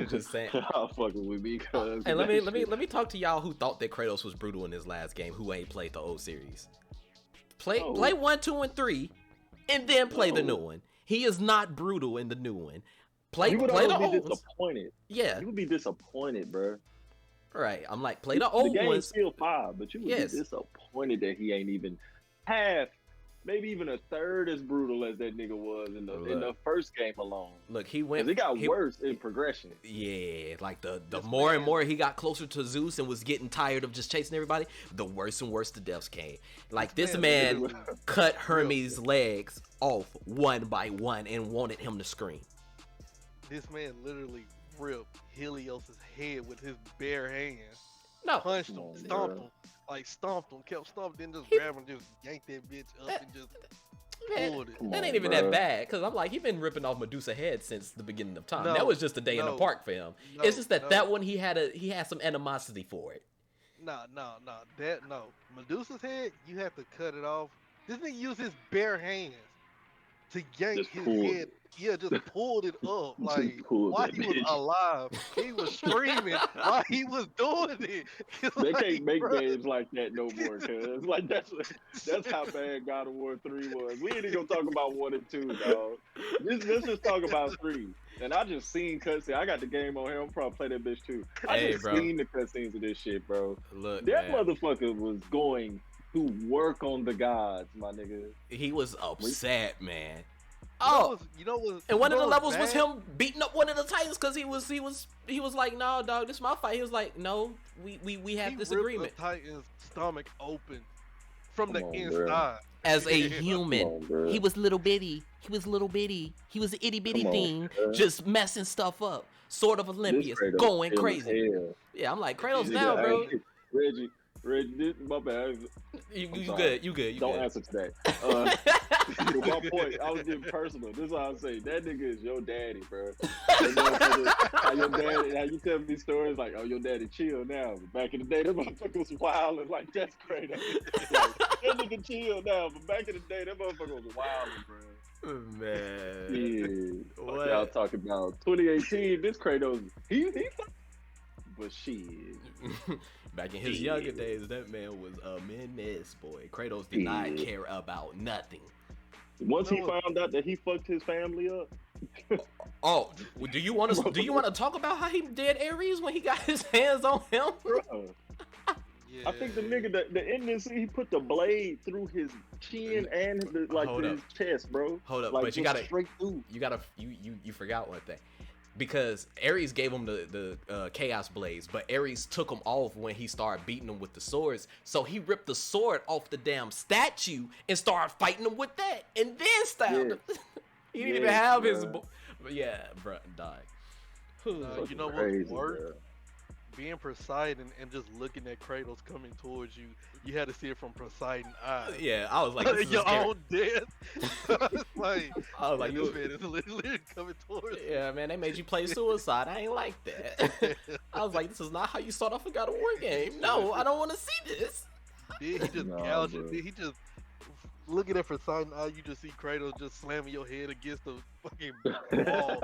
Just saying. Y'all fucking with me, cuz. And let me talk to y'all who thought that Kratos was brutal in his last game, who ain't played the old series. Play 1, 2, and 3, and then play the new one. He is not brutal in the new one. Play You would the always old be ones. disappointed. Yeah, You would be disappointed, bro. right. I'm like, play the The old game's ones. still fire, but you would Yes. be disappointed that he ain't even half, maybe even a third as brutal as that nigga was in the first game alone. Look, he 'Cause went. it got worse in progression. Yeah, like the This more and man- more he got closer to Zeus and was getting tired of just chasing everybody, the worse and worse the deaths came. Like this man literally cut Hermes' legs off one by one and wanted him to scream. This man literally ripped Helios' head with his bare hands. No, Punched Come him, on, stomped bro. him, stomped him, kept stomping, then just grabbed him, just yanked that bitch up and just man, pulled it. Come that on, ain't even bro. that bad. Cause I'm like, he been ripping off Medusa head since the beginning of time. No, that was just a day in the no, park for him. no, It's just that no. that one he had some animosity for it. No. Medusa's head, you have to cut it off. This nigga used his bare hands to yank Just his pulled head. it. Yeah, just pulled it up. Like pulled while that he was bitch. alive, he was screaming while he was doing it. They Like, can't make bruh, games like that no more, cuz. Like, that's how bad God of War 3 was. We ain't even gonna talk about 1 and 2, dog. Let's just talk about 3. And I just seen cutscenes. I got the game on here. I'm probably play that bitch too. I Hey, just bro. seen the cutscenes of this shit, bro. Look, That man, motherfucker was going to work on the gods, my nigga. he was upset, man. you know what? And one of the what's levels was bad? him beating up one of the Titans because he was like, no, dog, this is my fight. He was like, no, we have He this ripped agreement. the Titan's stomach open from the Come on, inside. As a Come human, on, bro. he was little bitty. He was little bitty. He was an itty bitty Come on, thing, bro. just messing stuff up. Sword of Olympius, This Kratos going ill as crazy. hell. Yeah, I'm like Kratos Nigga, now, bro. Reggie, this, my bad. You I'm good? sorry. You good? You Don't good? answer to that. To my point, I was getting personal. This is what I'm saying. That nigga is your daddy, bro. How your daddy, how you tell me these stories like, oh, your daddy chill now. But back in the day, that motherfucker was wilding. Like, that's crazy. Like, that nigga chill now. But back in the day, that motherfucker was wilding, bro. Man, Yeah. What? Like y'all talking about 2018, this Kratos, he but shit. Back in his Yeah. younger days, that man was a menace, boy. Kratos did not Yeah. care about nothing. Once he No, found out that he fucked his family up, Oh, do you want to talk about how he did Ares when he got his hands on him? bro. yeah. I think the nigga that the ending scene, he put the blade through his chin and like Hold his up. chest, bro. Hold up, Like but you just gotta straight through. you forgot one thing. Because Ares gave him the Chaos Blades, but Ares took them off when he started beating them with the swords. So he ripped the sword off the damn statue and started fighting them with that, and then stabbed him. He didn't even have his. But yeah, bro, died. You know Crazy, what's worse? bro. Being Poseidon and just looking at Kratos coming towards you, you had to see it from Poseidon's eyes. Yeah, I was like, this is Your scary. own death. It's like, I was like, this man is literally coming towards you. yeah, man, they made you play suicide. I ain't like that. I was like, this is not how you start off a God of War game. No, I don't want to see this. Then he just Nah, gouged bro. it. Then he just looking at Poseidon's eye, you just see Kratos just slamming your head against the fucking wall.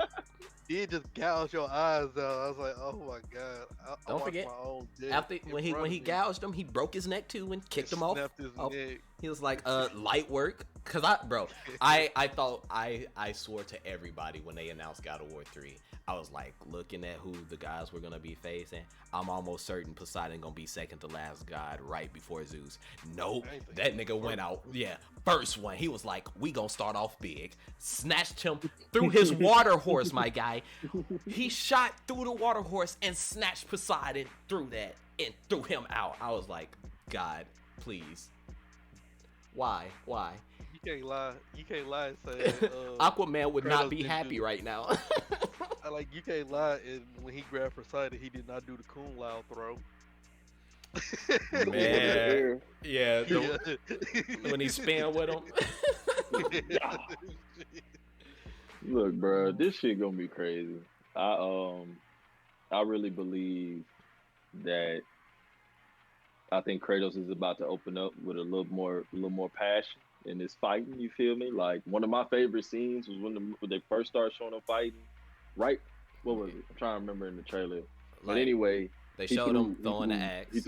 He just gouged your eyes out. I was like, oh my god. I Don't watched forget, my own death After in when he front of me. gouged him, he broke his neck too and kicked him off. Snapped his off. neck. He was like, light work. Cause I thought I swore to everybody when they announced God of War 3. I was like, looking at who the guys were gonna be facing, I'm almost certain Poseidon gonna be second to last god right before Zeus. Nope, that nigga went out. Yeah, first one. He was like, we gonna start off big. Snatched him through his water horse, my guy. He shot through the water horse and snatched Poseidon through that and threw him out. I was like, God, please. Why? You can't lie. You can't lie and say Aquaman would not Kratos be didn't happy do- right now. like you can't lie. And when he grabbed Poseidon, he did not do the Kun Lao throw. Man, yeah, Yeah. when he spin with him. Look, bro, this shit gonna be crazy. I really believe that I think Kratos is about to open up with a little more passion in this fighting. You feel me? Like one of my favorite scenes was when they first started showing them fighting. Right? What was it? I'm trying to remember in the trailer. But Like, anyway, they he showed threw- him throwing the axe. He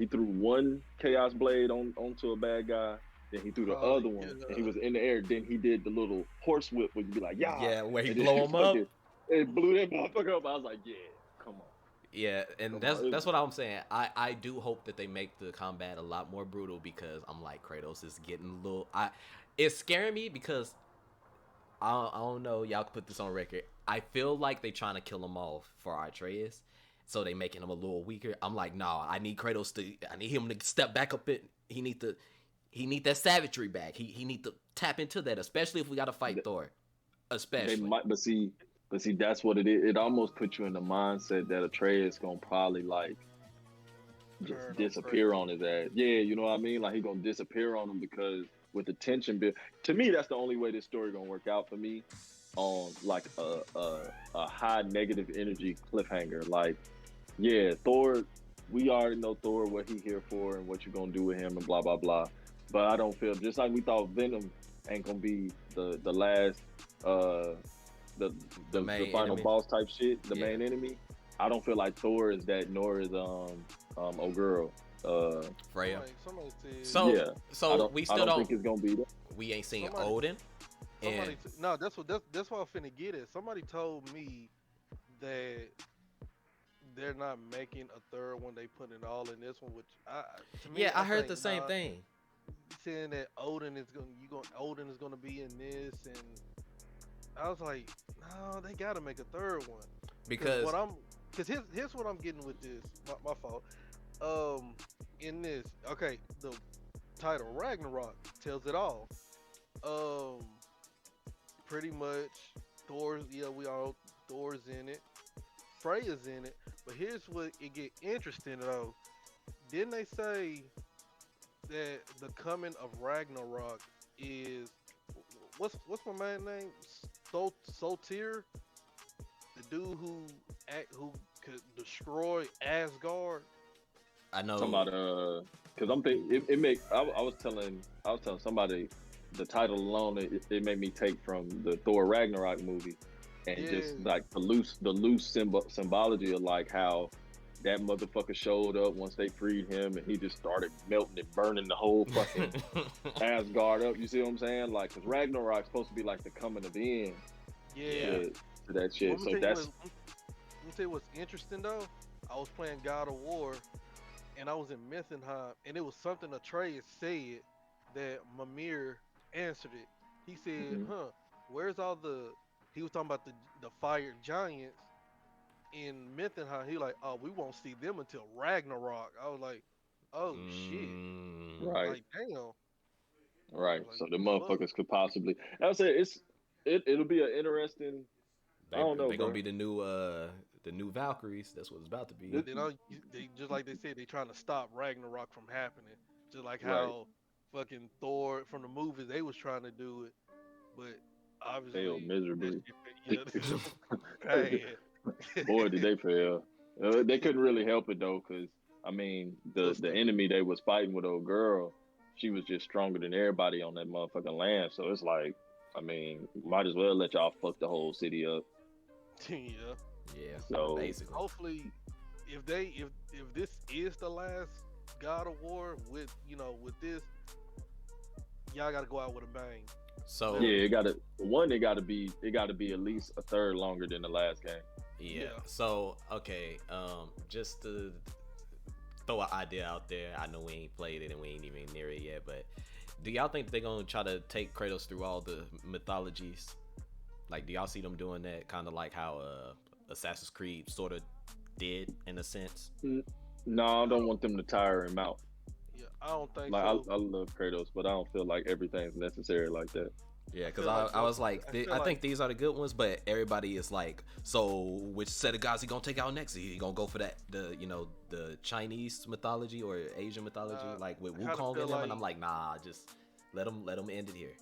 threw one Chaos Blade onto a bad guy. Then he threw the Oh, other one, and he was in the air. Then he did the little horse whip where you be like, Yeah, where he and then blow him up. It blew that motherfucker up. I was like, yeah, come on. Yeah, and Come on. that's what I'm saying. I do hope that they make the combat a lot more brutal because I'm like, Kratos is getting a little. It's scaring me because I don't know. Y'all can put this on record. I feel like they trying to kill him off for Atreus, so they making him a little weaker. I'm like, nah. I need Kratos to. I need him to step back up. He need that savagery back. He need to tap into that, especially if we got to fight Thor. Especially. They might, but see, that's what it is. It almost puts you in the mindset that Atreus gonna probably like just Turn on disappear Kratos. on his ass. Yeah, you know what I mean? Like he gonna disappear on him because with the tension build. To me, that's the only way this story gonna work out for me. On like a high negative energy cliffhanger. Like, yeah, Thor. We already know Thor, what he here for, and what you gonna do with him, and blah blah blah. But I don't feel just like we thought Venom ain't gonna be the last the main final enemy. boss type shit, the Yeah. main enemy. I don't feel like Thor is that, nor is oh girl. Freya. Somebody said. So Yeah. so we still I don't don't. think it's gonna be that. We ain't seen Somebody- Odin. Somebody And no, that's what I'm finna get at. Somebody told me that they're not making a third one. They put it all in this one, which to me, yeah, I heard think, the same nah, thing. saying that Odin is gonna be in this, and I was like, no, they gotta make a third one. Because Here's what I'm getting with this. My fault. In this, okay, the title Ragnarok tells it all. Pretty much Thor's. Yeah, Thor's in it. Freya's in it. But here's what it get interesting though. Didn't they say that the coming of Ragnarok is what's my man's name? Soltyr, the dude who could destroy Asgard. I know. Talking about because I'm thinking it make. I was telling somebody the title alone. It made me take from the Thor Ragnarok movie, and just Yeah. like the loose symbology of like how that motherfucker showed up once they freed him, and he just started melting and burning the whole fucking Asgard up. You see what I'm saying? Like, cause Ragnarok's supposed to be like the coming of the end Yeah. to that shit. So that's Let me tell you what's interesting though. I was playing God of War, and I was in Mithenheim, and it was something Atreus said that Mimir answered it. He said, Mhm. where's all the? He was talking about the fire giants in Mithenheim. He like, oh, we won't see them until Ragnarok. I was like, oh shit, right, like damn. I right. was like, So the what the fuck? motherfuckers could possibly. I say it'll be an interesting. I don't know, They gonna bro. be the new Valkyries. That's what it's about to be. This, They know they just like they said they trying to stop Ragnarok from happening. Just like right, how fucking Thor from the movies they was trying to do it, but failed obviously that miserably. shit, bad. Boy, did they fail. They couldn't really help it though, cause I mean, the Sister, enemy they was fighting with old girl, she was just stronger than everybody on that motherfucking land. So it's like, I mean, might as well let y'all fuck the whole city up. yeah. Yeah, So basically. Hopefully, if this is the last God of War with with this, y'all got to go out with a bang. So yeah, it gotta be at least a third longer than the last game. yeah. Yeah. So okay, just to throw an idea out there. I know we ain't played it and we ain't even near it yet, but do y'all think they're gonna try to take Kratos through all the mythologies? Like, do y'all see them doing that, kind of like how Assassin's Creed sort of did in a sense? No, I don't want them to tire him out. Yeah, I don't think Like so. I love Kratos, but I don't feel like everything's necessary like that. Yeah, because feel like I was like, I feel I like think these are the good ones, but everybody is like, so which set of gods he gonna take out next? He gonna go for that the Chinese mythology or Asian mythology, like with I kind of Wukong feel and them, and like I'm like, nah, just let them end it here.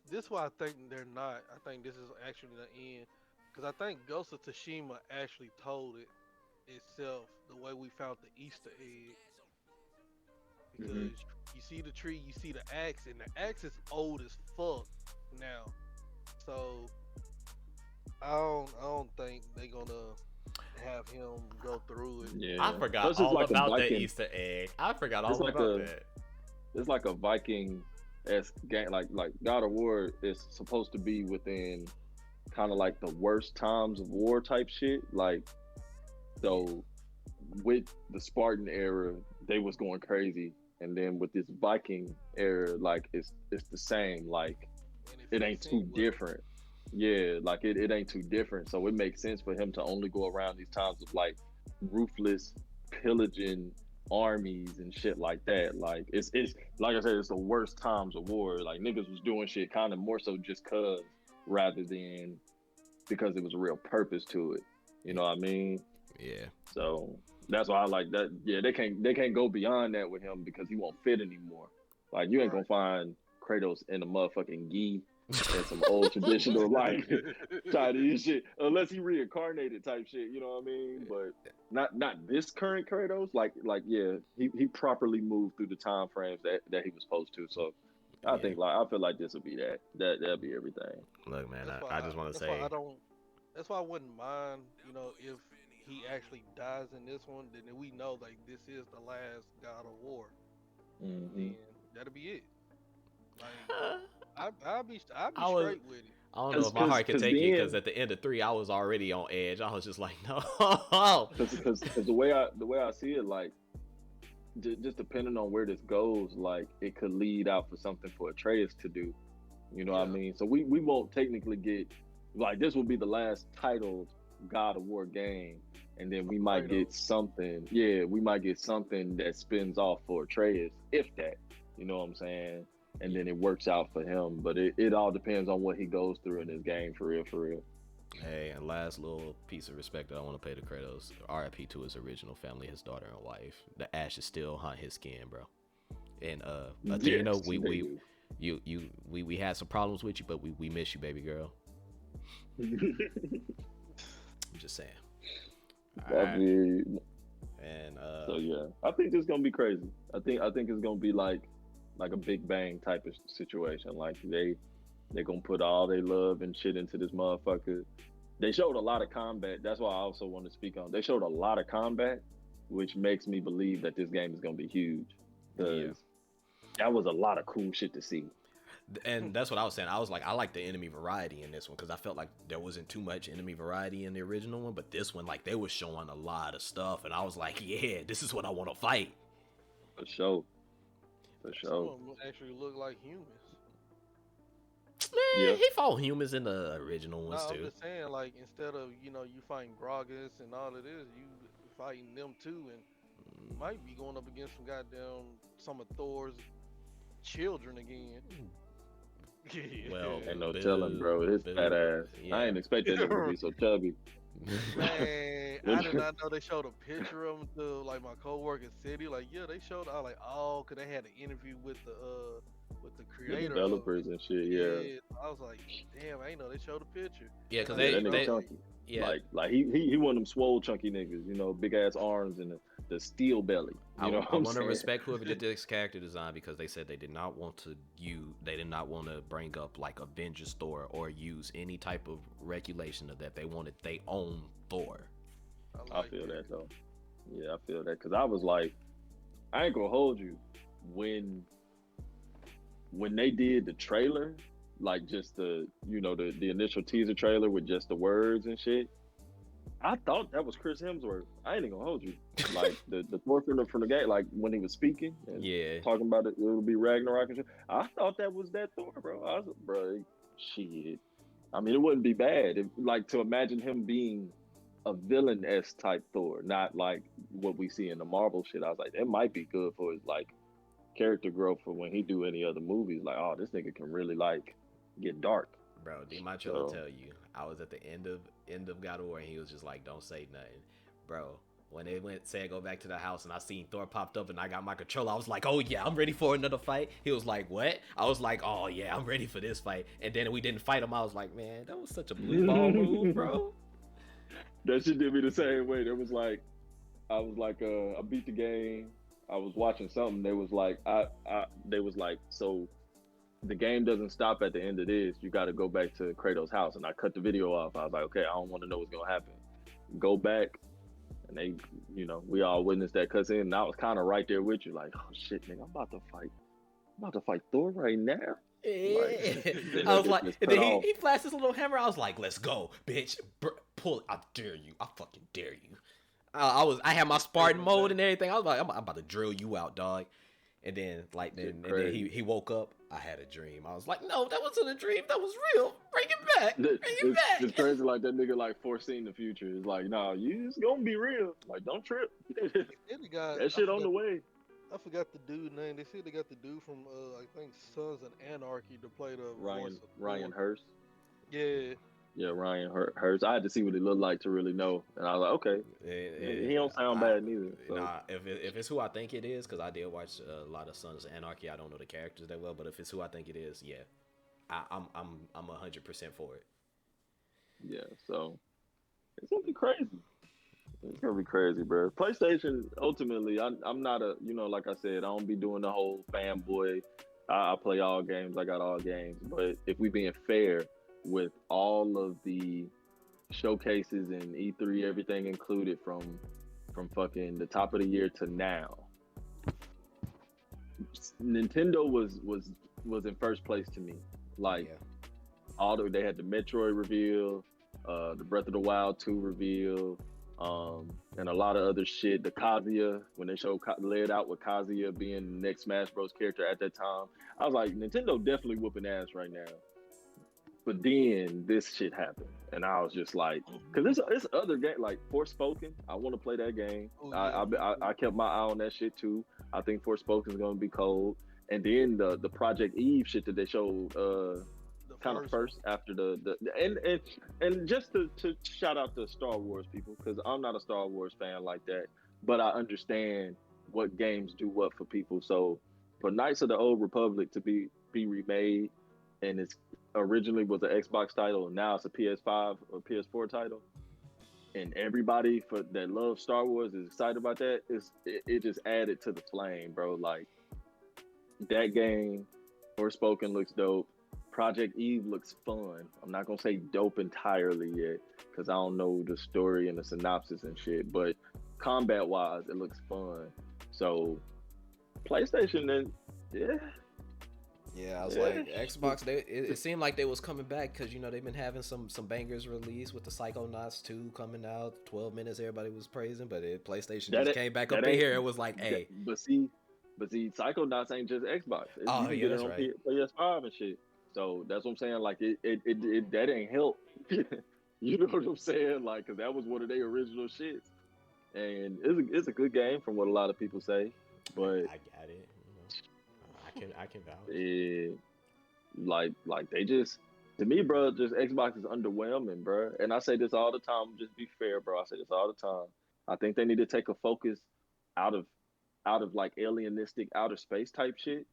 this why I think they're not. I think this is actually the end because I think Ghost of Tsushima actually told it itself the way we found the Easter egg Hmm. because you see the tree, you see the axe, and the axe is old as fuck now. So I don't think they gonna have him go through it. I Yeah. forgot Plus, it's all like a about that Viking. Easter egg. I forgot It's all like about a that. it's like a Viking esque game. Like God of War is supposed to be within kind of like the worst times of war type shit. Like Yeah, so, with the Spartan era, they was going crazy, and then with this Viking era, like it's the same. Like And it it fits ain't in too with different. Yeah, like it ain't too different. So it makes sense for him to only go around these times of like ruthless pillaging armies and shit like that. Like it's like I said, it's the worst times of war. Like niggas was doing shit kind of more so just cause rather than because it was a real purpose to it. You know what I mean? yeah, So that's why I like that. Yeah, they can't go beyond that with him because he won't fit anymore. Like you ain't right. gonna find Kratos in a motherfucking gi and some old traditional like Chinese shit unless he reincarnated type shit. You know what I mean? But not this current Kratos. Like yeah, he properly moved through the time frames that he was supposed to. So I yeah. think like I feel like this will be that'll be everything. Look, man, That's why I just want to that's why I say, don't. That's why I wouldn't mind, if he actually dies in this one, then we know like this is the last God of War. Hmm. Then that'll be it. Like uh, I'll be I was. straight with it. I don't know Cause if my cause heart could cause take it because then at the end of 3, I was already on edge. I was just like, no. because the way I see it, like just depending on where this goes, like it could lead out for something for Atreus to do. You know what I Yeah, mean? So we won't technically get like this will be the last titled God of War game, and then for we might get Kratos. something. Yeah, we might get something that spins off for Atreus, if that. You know what I'm saying? And Yeah. then it works out for him, but it all depends on what he goes through in this game, for real, for real. Hey, and last little piece of respect that I want to pay to Kratos. RIP to his original family, his daughter and wife. The ashes still haunt his skin, bro. And Athena, Yes, they we had some problems with you, but we miss you, baby girl. do. I'm just saying. All I right, mean, and so yeah, I think it's gonna be crazy. I think it's gonna be like a Big Bang type of situation. Like they gonna put all their love and shit into this motherfucker, They showed a lot of combat. That's why I also want to speak on. They showed a lot of combat, which makes me believe that this game is going to be huge. Because that was a lot of cool shit to see. And that's what I was saying. I was like, I like the enemy variety in this one because I felt like there wasn't too much enemy variety in the original one, but this one, like, they were showing a lot of stuff, and I was like, yeah, this is what I want to fight. For sure. For Some sure. of them actually look like humans. Man, he fought humans in the original ones I'm too. just saying, like, instead of, you fighting Gragas and all of this, you fighting them too, and you might be going up against some of Thor's children again. Well, ain't no telling, bro. His fat ass. Yeah. I ain't expecting him to be so chubby. Man, I did not know they showed a picture of him to like my coworker City. Like, yeah, they showed. I was like, oh, cause they had an interview with the creator, the developers and shit. Yeah. I was like, damn, I ain't know they showed a picture. Yeah, because that nigga chunky. Yeah, Like he one of them swole chunky niggas, big ass arms and the steel belly. I want to respect whoever did this character design because they said they did not want to bring up like Avengers Thor or use any type of regulation of that. They wanted their own Thor. I feel that though. Yeah, I feel that because I was like, I ain't gonna hold you when they did the trailer. Like just the initial teaser trailer with just the words and shit. I thought that was Chris Hemsworth. I ain't even gonna hold you. Like the Thor from the game, like when he was speaking and talking about it would be Ragnarok and shit. I thought that was that Thor, bro. I was bro, shit. I mean, it wouldn't be bad like to imagine him being a villain-esque type Thor, not like what we see in the Marvel shit. I was like, that might be good for his like character growth for when he do any other movies. Like, oh, this nigga can really like get dark. Bro, D Macho will tell you, I was at the end of God of War and he was just like, don't say nothing. Bro, when they said go back to the house and I seen Thor popped up and I got my controller, I was like, oh yeah, I'm ready for another fight. He was like, what? I was like, oh yeah, I'm ready for this fight. And then we didn't fight him. I was like, man, that was such a blue ball move, bro. That shit did me the same way. There was like, I was like, I beat the game. I was watching something. They was like, so the game doesn't stop at the end of this. You got to go back to Kratos' house. And I cut the video off. I was like, okay, I don't want to know what's going to happen. Go back. And they, we all witnessed that cutscene. And I was kind of right there with you. Like, oh shit, nigga, I'm about to fight Thor right now. Yeah. I was like, and then he flashed his little hammer. I was like, let's go, bitch. Pull it. I dare you. I fucking dare you. I had my Spartan mode and everything. I was like, I'm about to drill you out, dog. And then he woke up. I had a dream. I was like, no, that wasn't a dream. That was real. Bring it back. Bring it back. It's crazy like that nigga like foreseeing the future. It's like, nah, it's gonna be real. Like, don't trip. That shit on the way. I forgot the dude name. They said they got the dude from I think Sons of Anarchy to play the Ryan Hurst. Yeah. Yeah, Ryan Hurst. I had to see what he looked like to really know, and I was like, okay, he don't sound bad neither. So. Nah, if it's who I think it is, because I did watch a lot of Sons of Anarchy. I don't know the characters that well, but if it's who I think it is, yeah, I'm 100% for it. Yeah, so it's gonna be crazy. It's gonna be crazy, bro. PlayStation, ultimately, I'm not a, like I said, I don't be doing the whole fanboy. I play all games. I got all games. But if we being fair, with all of the showcases and E3, everything included from fucking the top of the year to now, Nintendo was in first place to me. Like, they had the Metroid reveal, the Breath of the Wild 2 reveal, and a lot of other shit. The Kazuya, when they laid out with Kazuya being the next Smash Bros character at that time, I was like, Nintendo definitely whooping ass right now. But then this shit happened, and I was just like, because it's other game like Forspoken. I want to play that game. Oh, yeah. I kept my eye on that shit too. I think Forspoken is gonna be cold. And then the Project Eve shit that they showed kind of first after and just to shout out to Star Wars people, because I'm not a Star Wars fan like that, but I understand what games do what for people. So for Knights of the Old Republic to be remade, and it's originally was an Xbox title, and now it's a PS5 or PS4 title, and everybody that loves Star Wars is excited about that. It just added to the flame, bro. Like, that game, Forspoken looks dope. Project Eve looks fun. I'm not gonna say dope entirely yet because I don't know the story and the synopsis and shit. But combat wise, it looks fun. So PlayStation, and yeah, Yeah, I was yeah, like Xbox. It seemed like they was coming back because they've been having some bangers released with the Psychonauts 2 coming out. 12 minutes, everybody was praising, but PlayStation just came back up in here. It was like, hey, but see, Psychonauts ain't just Xbox. oh You can yeah, get it that's on right. PS5 and shit. So that's what I'm saying. Like it that ain't help. You know what I'm saying? Like, cause that was one of their original shits, and it's a good game from what a lot of people say. But I got it. I can vouch. it, like they just, to me, bro, just Xbox is underwhelming, bro. And I say this all the time. Just be fair, bro. I say this all the time. I think they need to take a focus out of like alienistic outer space type shit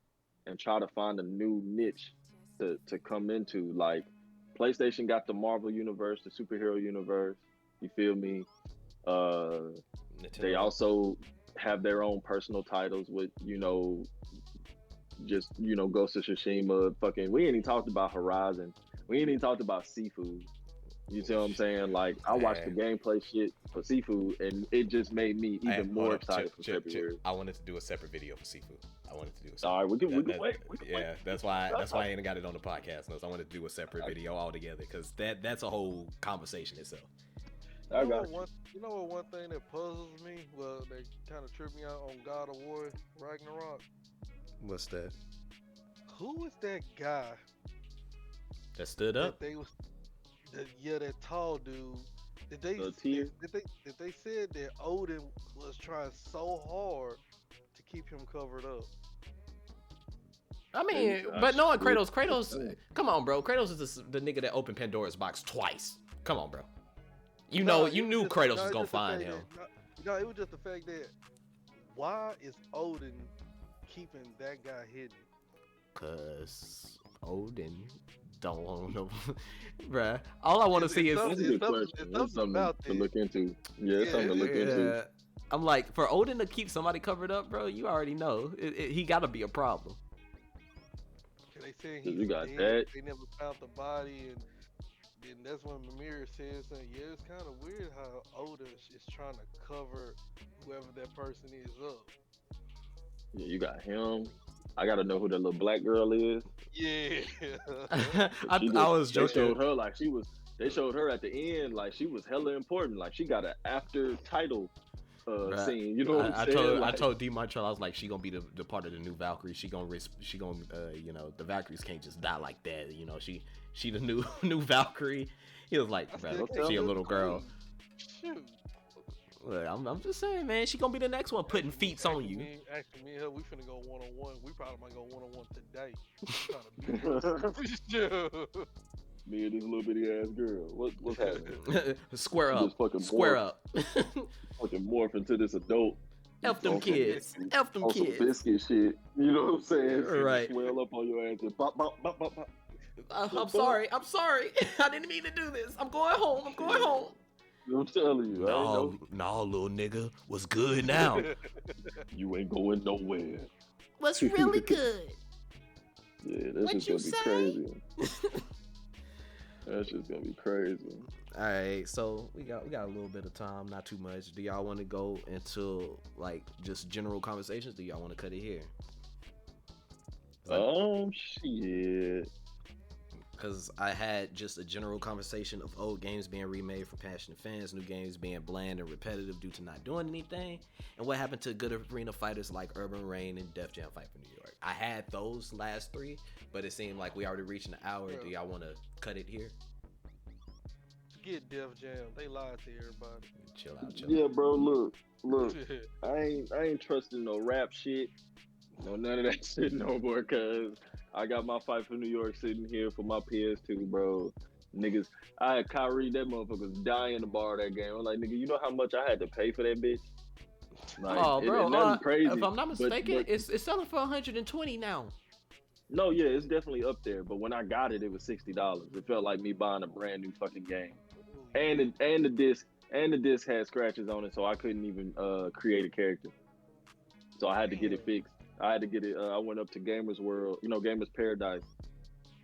and try to find a new niche to come into. Like PlayStation got the Marvel universe, the superhero universe. You feel me? They Nintendo. also have their own personal titles with just Ghost of Tsushima. Fucking, we ain't even talked about Horizon. We ain't even talked about Seafood. You see what I'm saying? Like, I watched the gameplay shit for Seafood, and it just made me even more excited for February. I wanted to do a separate video for Seafood. I wanted to do a separate. All right, we can wait. Yeah, that's why I ain't got it on the podcast. No, so I wanted to do a separate video altogether because that's a whole conversation itself. You know what one thing that puzzles me? Well, that kind of tripped me out on God of War Ragnarok. What's that? Who is that guy That stood up? that tall dude. Did they said that Odin was trying so hard to keep him covered up? I mean, but knowing Kratos, come on, bro. Kratos is the nigga that opened Pandora's box twice. Come on, bro. You knew Kratos was gonna find him. No, it was just the fact that why is Odin keeping that guy hidden? Cause Odin don't want no, bruh. All I want to see is that's a good question. It's something to look into. Yeah, it's something to look into. I'm like, for Odin to keep somebody covered up, bro, you already know he gotta be a problem. They saying you got dead, that. they never found the body, and then that's when Mimir says, "Yeah, it's kind of weird how Odin is trying to cover whoever that person is up." Yeah, you got him. I gotta know who that little black girl is. Yeah. I was joking. They showed her like she was. They showed her at the end like she was hella important. Like she got an after title scene. You know what I'm saying? I told D Montreal, I was like, she gonna be the part of the new Valkyrie. She gonna the Valkyries can't just die like that. She the new Valkyrie. He was like, bro, she a little girl. Shoot. Look, I'm just saying, man, she gonna be the next one putting feats on you. Actually, me and her, we finna go one-on-one. We probably might go one-on-one today. Me and this little bitty ass girl. What's happening? Square up. Square up. Fucking morph into this adult. F them kids. F them kids. Some biscuit shit. You know what I'm saying? Right. Swell up on your ass and bop, bop, bop, bop, bop. I'm sorry. I didn't mean to do this. I'm going home. I'm telling you. No, little nigga. What's good now? You ain't going nowhere. What's really good? Yeah, that's just gonna be crazy. That's just gonna be crazy. All right, so we got a little bit of time, not too much. Do y'all want to go into like just general conversations? Do y'all want to cut it here? Shit. Because I had just a general conversation of old games being remade for passionate fans, new games being bland and repetitive due to not doing anything, and what happened to good arena fighters like Urban Reign and Def Jam Fight for New York. I had those last three, but it seemed like we already reached an hour. Do y'all want to cut it here? Forget Def Jam. They lied to everybody. Chill out. Yeah, bro. Look. I ain't trusting no rap shit. No, none of that shit no more. Cause I got my Fight for New York sitting here for my PS2, bro. Niggas, I had Kyrie, that motherfucker's dying to borrow that game. I'm like, nigga, you know how much I had to pay for that bitch? Like, bro, crazy. If I'm not mistaken, it's selling for $120 now. No, yeah, it's definitely up there. But when I got it, it was $60. It felt like me buying a brand new fucking game. And the disc had scratches on it, so I couldn't even create a character. So I had to get it fixed. I had to get it. I went up to Gamers World, Gamers Paradise,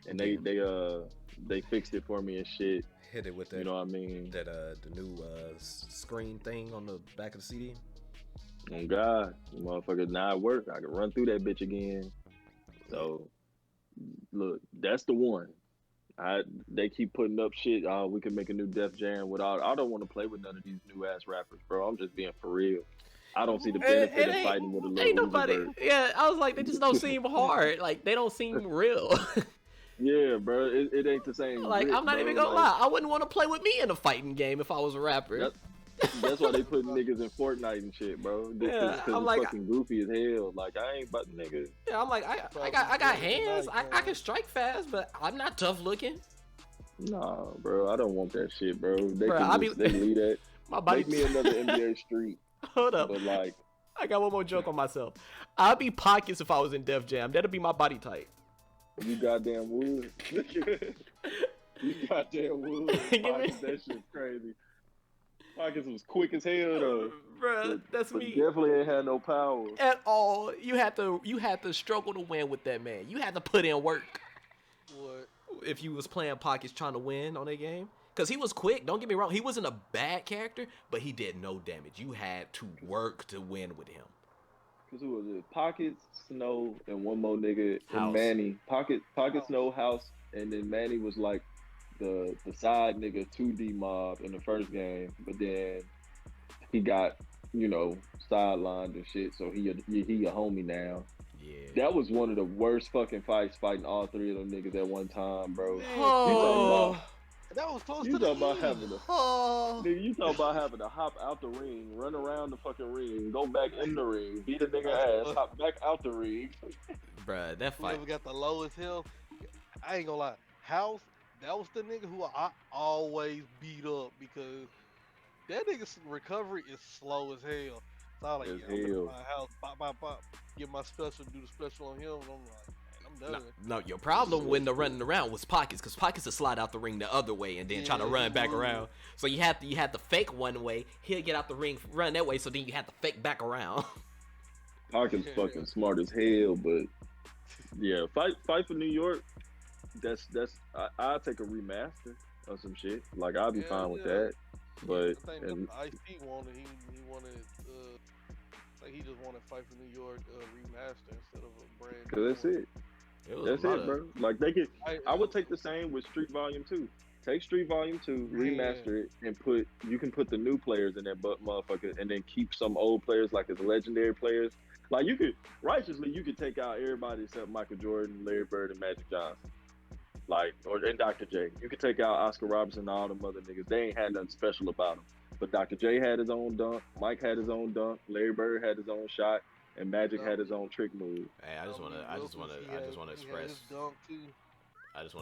and Yeah. they fixed it for me and shit. Hit it with that. You know what I mean? That the new screen thing on the back of the CD. Oh God, motherfucker, now at work, I can run through that bitch again. So, look, that's the one. They keep putting up shit. Oh, we can make a new Def Jam without. I don't want to play with none of these new ass rappers, bro. I'm just being for real. I don't see the benefit of fighting with a little Ain't Uzi nobody. Vert. Yeah, I was like, they just don't seem hard. Like they don't seem real. Yeah, bro, it ain't the same. Like grit, I'm not bro. even gonna Like, lie. I wouldn't want to play with me in a fighting game if I was a rapper. that's why they put niggas in Fortnite and shit, bro. Yeah, Because I'm it's like, fucking goofy as hell. Like I ain't about nigga. yeah, I'm like, I got hands. I can strike fast, but I'm not tough looking. Nah, bro, I don't want that shit, bro. They Bro, can just, they leave that. My body. Make me another NBA Street. Hold up. But like, I got one more joke on myself. I'd be Pockets if I was in Def Jam. That'd be my body type. you goddamn wood. You goddamn wood. Pockets, that shit's crazy. Pockets was quick as hell though. Bruh, that's but me. Definitely ain't had no power. At all. You had to struggle to win with that man. You had to put in work. What? If you was playing Pockets trying to win on that game. Because he was quick. Don't get me wrong. He wasn't a bad character, but he did no damage. You had to work to win with him. Because who was it? Pockets, Snow, and one more nigga, House. and Manny. Pocket, Snow, House, and then Manny was like the side nigga 2D mob in the first game, but then he got, sidelined and shit, so he a homie now. Yeah. That was one of the worst fucking fights, fighting all three of them niggas at one time, bro. Oh. That was close You to the talking about end. having to, nigga, you talking about having to hop out the ring, run around the fucking ring, go back in the ring, beat a nigga ass, hop back out the ring. Bruh, that fight. Whoever got the lowest health, I ain't gonna lie. House, that was the nigga who I always beat up because that nigga's recovery is slow as hell. So I was like, As yeah, I'm hell. my house, pop, get my special, do the special on him, and I'm like, man, I'm done. No, your problem when the running around was Pockets, because Pockets would slide out the ring the other way and then try to run back around. So you had to fake one way, he'll get out the ring, run that way, so then you have to fake back around. Pocket's fucking smart as hell, but yeah, fight for New York. I'll take a remaster or some shit. Like I'll be fine with that. But I think Ice-T wanted, he wanted, like he just wanted Fight for New York remaster instead of a brand new. Cause that's it. That's it, bro. Like they could. I would take the same with Street Volume 2. Take Street Volume 2, remaster it, and you can put the new players in that motherfucker, and then keep some old players like as legendary players. Like you could take out everybody except Michael Jordan, Larry Bird, and Magic Johnson. Like, and Dr. J. You could take out Oscar Robertson and all them other niggas. They ain't had nothing special about them. But Dr. J had his own dunk, Mike had his own dunk, Larry Bird had his own shot, and Magic had his own trick move. Hey, I just want to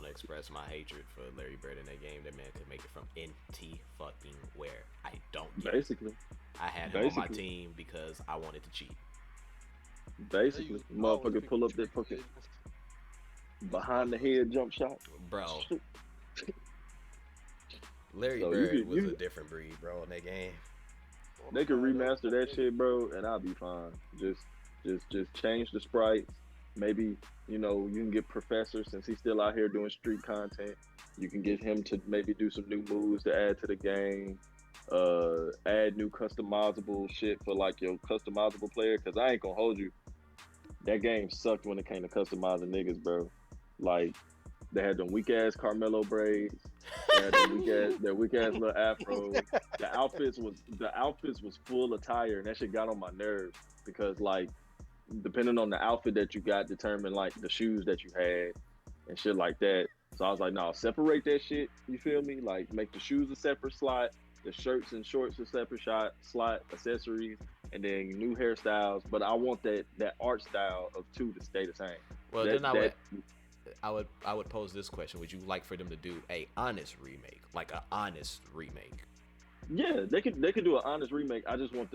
express my hatred for Larry Bird in that game. That man could make it from NT fucking where. I don't get Basically. it. I had him on my team because I wanted to cheat. Basically. Motherfucker pull up that fucking behind the head jump shot. Bro. Larry Bird was a different breed, bro, in that game. They could remaster that shit, bro, and I'll be fine. Just change the sprites. Maybe, you can get Professor, since he's still out here doing street content. You can get him to maybe do some new moves to add to the game. Add new customizable shit for like your customizable player, because I ain't gonna hold you. That game sucked when it came to customizing niggas, bro. Like, they had them weak ass Carmelo braids. They had that weak ass little afro. The outfits was full attire, and that shit got on my nerves because, like, depending on the outfit that you got, determined like the shoes that you had and shit like that. So I was like, no, separate that shit. You feel me? Like, make the shoes a separate slot, the shirts and shorts a separate slot, accessories, and then new hairstyles. But I want that art style of 2 to stay the same. Well, I would pose this question: would you like for them to do a honest remake, like an honest remake? Yeah, they could do an honest remake. I just want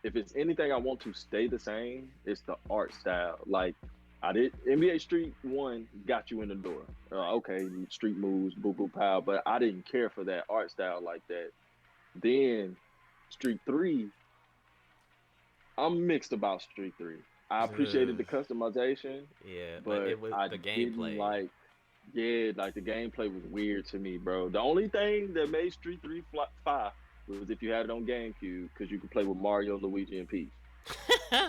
if it's anything I want to stay the same, it's the art style. Like, I did NBA Street 1 got you in the door. Okay, street moves, boo boo pow, but I didn't care for that art style like that. Then Street 3, I'm mixed about Street 3. I appreciated the customization. Yeah, but it was I the gameplay. didn't like Yeah, like the gameplay was weird to me, bro. The only thing that made Street 3 5 was if you had it on GameCube, because you could play with Mario, Luigi, and Peach. Yeah.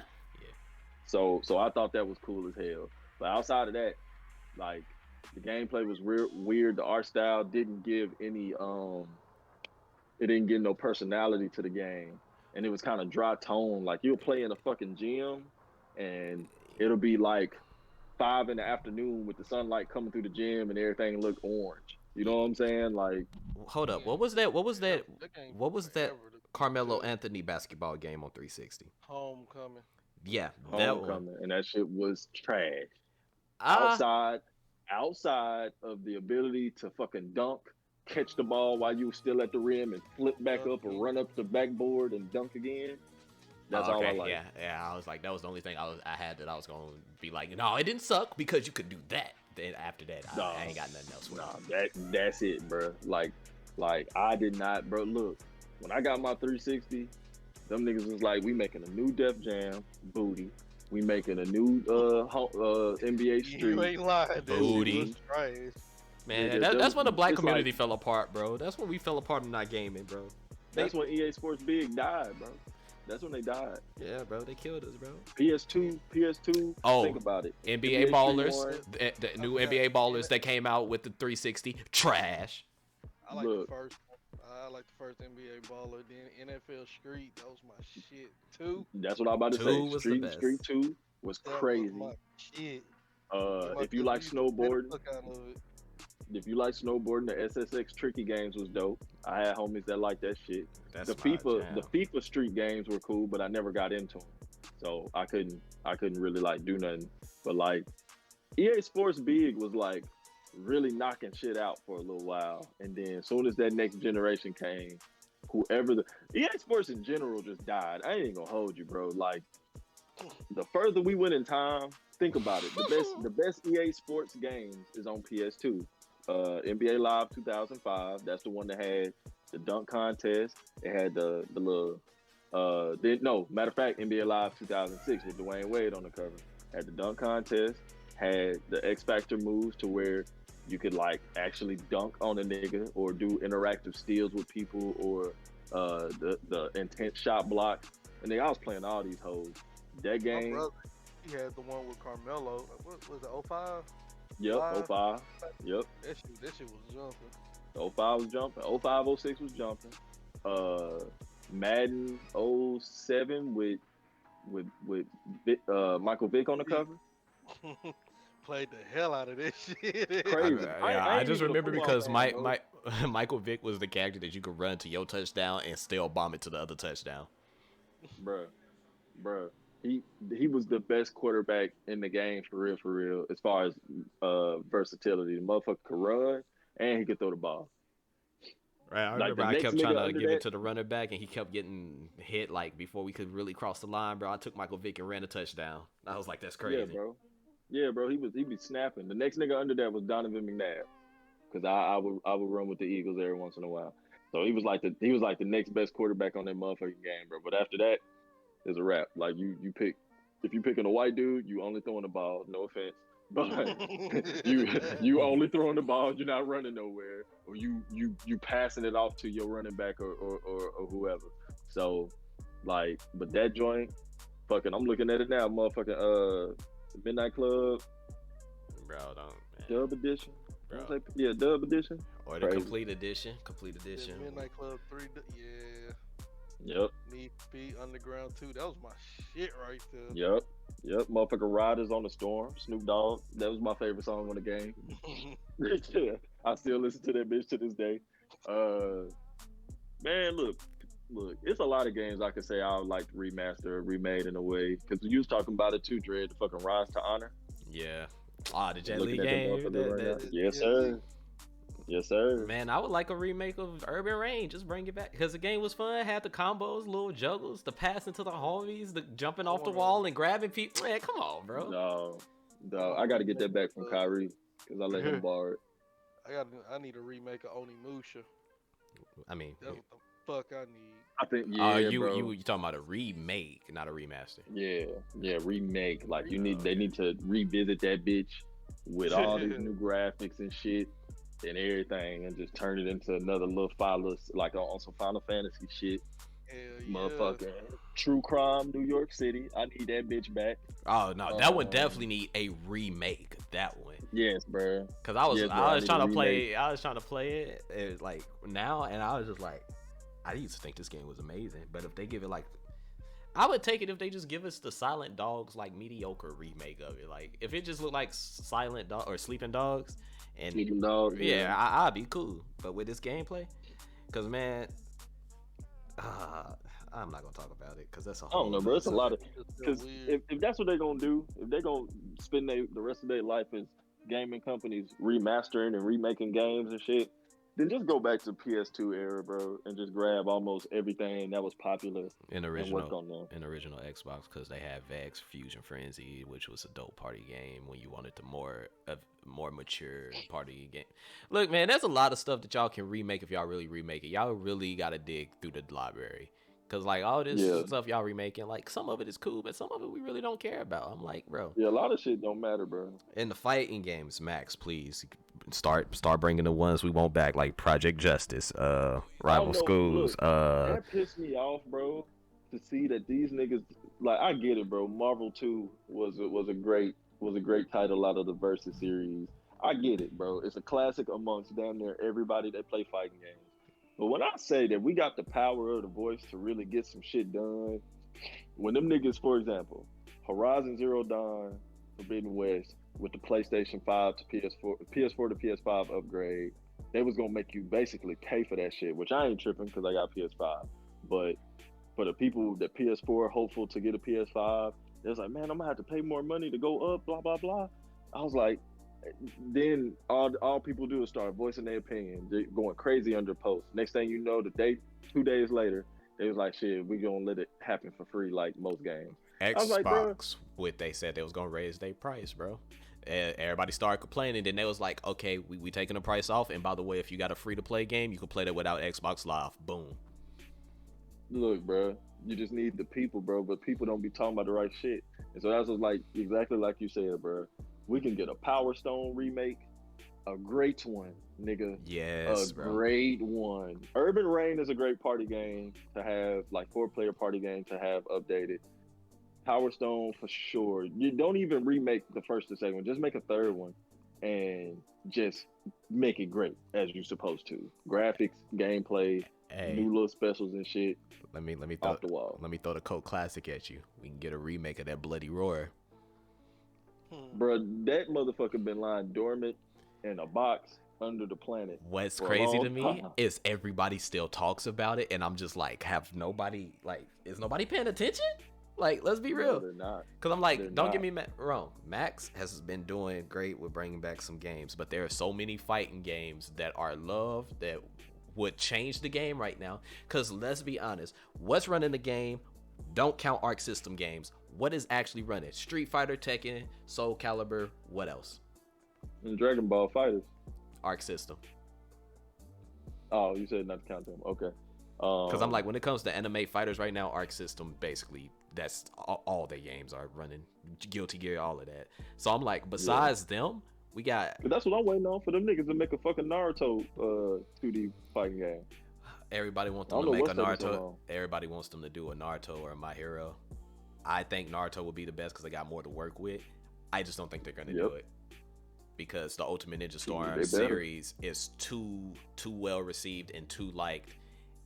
So I thought that was cool as hell. But outside of that, like the gameplay was weird. The art style didn't give any it didn't give no personality to the game, and it was kind of dry tone. Like you'll play in a fucking gym, and it'll be like 5 in the afternoon with the sunlight coming through the gym and everything look orange. You know what I'm saying? Like, Hold up. Yeah, What was that? What was that? that game What took was that forever to Carmelo cut. Anthony basketball game on 360? Homecoming. Yeah, that one. Homecoming, and that shit was trash. Ah, Outside, outside of the ability to fucking dunk, catch the ball while you were still at the rim, and flip back Dunk up or again. run up the backboard and dunk again. That's all I okay, like. yeah. I was like, that was the only thing I had that I was gonna be like, no, it didn't suck because you could do that. Then after that, I ain't got nothing else with it. That's it, bro. Like I did not, bro. Look, when I got my 360, them niggas was like, we making a new Def Jam booty. We making a new NBA You Street. ain't lying. That Booty. shit was trash. Man, Yeah, that's when the black it's community like- fell apart, bro. That's when we fell apart in not gaming, bro. That's when EA Sports Big died, bro. That's when they died. Yeah, bro, they killed us, bro. PS2. Oh, think about it. NBA NBA ballers, Street the new forgot. NBA ballers that came out with the 360, trash. I like Look. the first. I like the first NBA baller. Then NFL Street. That was my shit too. That's what I'm about to Two say. was the Street best. Street 2 was That was crazy. my shit. If you like snowboarding, Look out of it. if you like snowboarding, the SSX Tricky games was dope. I had homies that liked that shit. That's the my FIFA jam. the FIFA Street games were cool, but I never got into them, so I couldn't really like do nothing. But like EA Sports Big was like really knocking shit out for a little while, and then as soon as that next generation came, whoever the EA Sports in general just died. I ain't gonna hold you, bro. Like the further we went in time, think about it. The best EA Sports games is on PS2. NBA Live 2005. That's the one that had the dunk contest. It had the little. Matter of fact, NBA Live 2006 with Dwayne Wade on the cover had the dunk contest. Had the X Factor moves to where you could like actually dunk on a nigga or do interactive steals with people or the intense shot block. And I was playing all these hoes. That My game. brother, he had the one with Carmelo. What was it? 05? Yep, 05. Yep. That shit was jumping. 05 was jumping. 05, 06 was jumping. Madden 07 with Michael Vick on the cover. Played the hell out of this shit. Crazy. I just ain't even a remember football because fan, bro. Michael Vick was the character that you could run to your touchdown and still bomb it to the other touchdown. Bruh. He was the best quarterback in the game for real, as far as versatility. The motherfucker could run and he could throw the ball. Right, I Like, remember the I next kept nigga trying to under give it that- to the running back, and he kept getting hit like before we could really cross the line, bro. I took Michael Vick and ran a touchdown. I was like, that's crazy. Yeah, bro. He be snapping. The next nigga under that was Donovan McNabb, because I would run with the Eagles every once in a while. So he was like the next best quarterback on that motherfucking game, bro. But after that, it's a wrap. Like if you picking a white dude, you only throwing the ball. No offense, but you only throwing the ball. You're not running nowhere, or you passing it off to your running back or whoever. So like, but that joint, fucking, I'm looking at it now, motherfucking Midnight Club, Bro, don't, man. Dub Edition. Bro. Yeah, Dub Edition. Or the Crazy. complete edition. Midnight Club 3. Yeah. Yep. Need Speed Underground 2. That was my shit right there. Yep. Motherfucker Riders on the Storm. Snoop Dogg. That was my favorite song on the game. I still listen to that bitch to this day. Man, look. It's a lot of games I could say I would like to remaster or remade in a way. Because you was talking about it too, Dread. The fucking Rise to Honor. Yeah. The Jet Looking Li at the game. motherfucker right that- now. Yes, sir. Yes, sir. Man, I would like a remake of Urban Reign. Just bring it back because the game was fun. Had the combos, little juggles, the passing to the homies, the jumping off the wall and grabbing people. Man, come on, bro. No, I got to get that back from Kyrie because I let him borrow it. I need a remake of Onimusha. I mean, That's what the fuck I need. I think you bro. talking about a remake, not a remaster. Yeah, remake. Like they need to revisit that bitch with all these new graphics and shit and everything, and just turn it into another little file, like on some Final Fantasy shit. Hell yeah. Motherfucker, True Crime, New York City. I need that bitch back. Oh no, that one definitely need a remake. That one. Yes, bro. Cause I was trying to play. I was trying to play it like now, and I was just like, I used to think this game was amazing. But if they give it like, I would take it if they just give us the Silent Dogs like mediocre remake of it. Like if it just looked like Silent Dog or Sleeping Dogs, and Sleeping Dogs. yeah, I'd be cool. But with this gameplay, cause man, I'm not gonna talk about it because that's a whole. I don't know, bro. It's a lot of It's so because weird. if that's what they're gonna do, if they're gonna spend the rest of their life as gaming companies remastering and remaking games and shit, then just go back to PS2 era, bro, and just grab almost everything that was popular in and work on them. original Xbox, because they had Vex Fusion Frenzy, which was a dope party game when you wanted the more mature party game. Look, man, there's a lot of stuff that y'all can remake if y'all really remake it. Y'all really gotta dig through the library. Cause like all this stuff y'all remaking, like some of it is cool, but some of it we really don't care about. I'm like, bro. Yeah, a lot of shit don't matter, bro. In the fighting games, Max, please start bringing the ones we want back, like Project Justice, Rival Schools. Look, that pissed me off, bro. To see that these niggas, like, I get it, bro. Marvel 2 was a great title out of the Versus series. I get it, bro. It's a classic amongst damn near everybody that play fighting games. But when I say that we got the power of the voice to really get some shit done, when them niggas, for example, Horizon Zero Dawn, Forbidden West, with the PlayStation 5 to PS4 to PS5 upgrade, they was gonna make you basically pay for that shit, which I ain't tripping because I got PS5. But for the people that PS4 hopeful to get a PS5, they was like, man, I'm gonna have to pay more money to go up, blah blah blah. I was like, then all people do is start voicing their opinion, they're going crazy under posts. Next thing you know, 2 days later, they was like, shit, we gonna let it happen for free like most games. Xbox, they said they was gonna raise their price, bro. Everybody started complaining. Then they was like, okay, we taking the price off. And by the way, if you got a free to play game, you can play that without Xbox Live. Boom. Look, bro, you just need the people, bro. But people don't be talking about the right shit. And so that's like exactly like you said, bro. We can get a Power Stone remake, a great one, nigga. Yes, bro. Great one. Urban Reign is a great party game to have, like 4-player party game to have updated. Power Stone for sure. You don't even remake the first and second one. Just make a third one and just make it great as you're supposed to. Graphics, gameplay, new little specials and shit. Let me off the wall. Let me throw the cult classic at you. We can get a remake of that Bloody Roar. Bro, that motherfucker been lying dormant in a box under the planet. What's crazy to me is everybody still talks about it, and I'm just like, is nobody paying attention? Like, let's be real. No, they're not. Because I'm like, don't get me wrong. Max has been doing great with bringing back some games, but there are so many fighting games that are loved that would change the game right now. Because let's be honest, what's running the game? Don't count Arc System games. What is actually running? Street Fighter, Tekken, Soul Calibur, what else? And Dragon Ball Fighters. Arc System. Oh, you said not to count them. Okay. Because I'm like, when it comes to anime fighters right now, Arc System, basically, that's all their games are running. Guilty Gear, all of that. So I'm like, besides them, we got... But that's what I'm waiting on, for them niggas to make a fucking Naruto 2D fighting game. Everybody wants them to make a Naruto. Everybody wants them to do a Naruto or a My Hero. I think Naruto would be the best because they got more to work with. I just don't think they're going to do it. Because the Ultimate Ninja Storm series is too well received and too liked.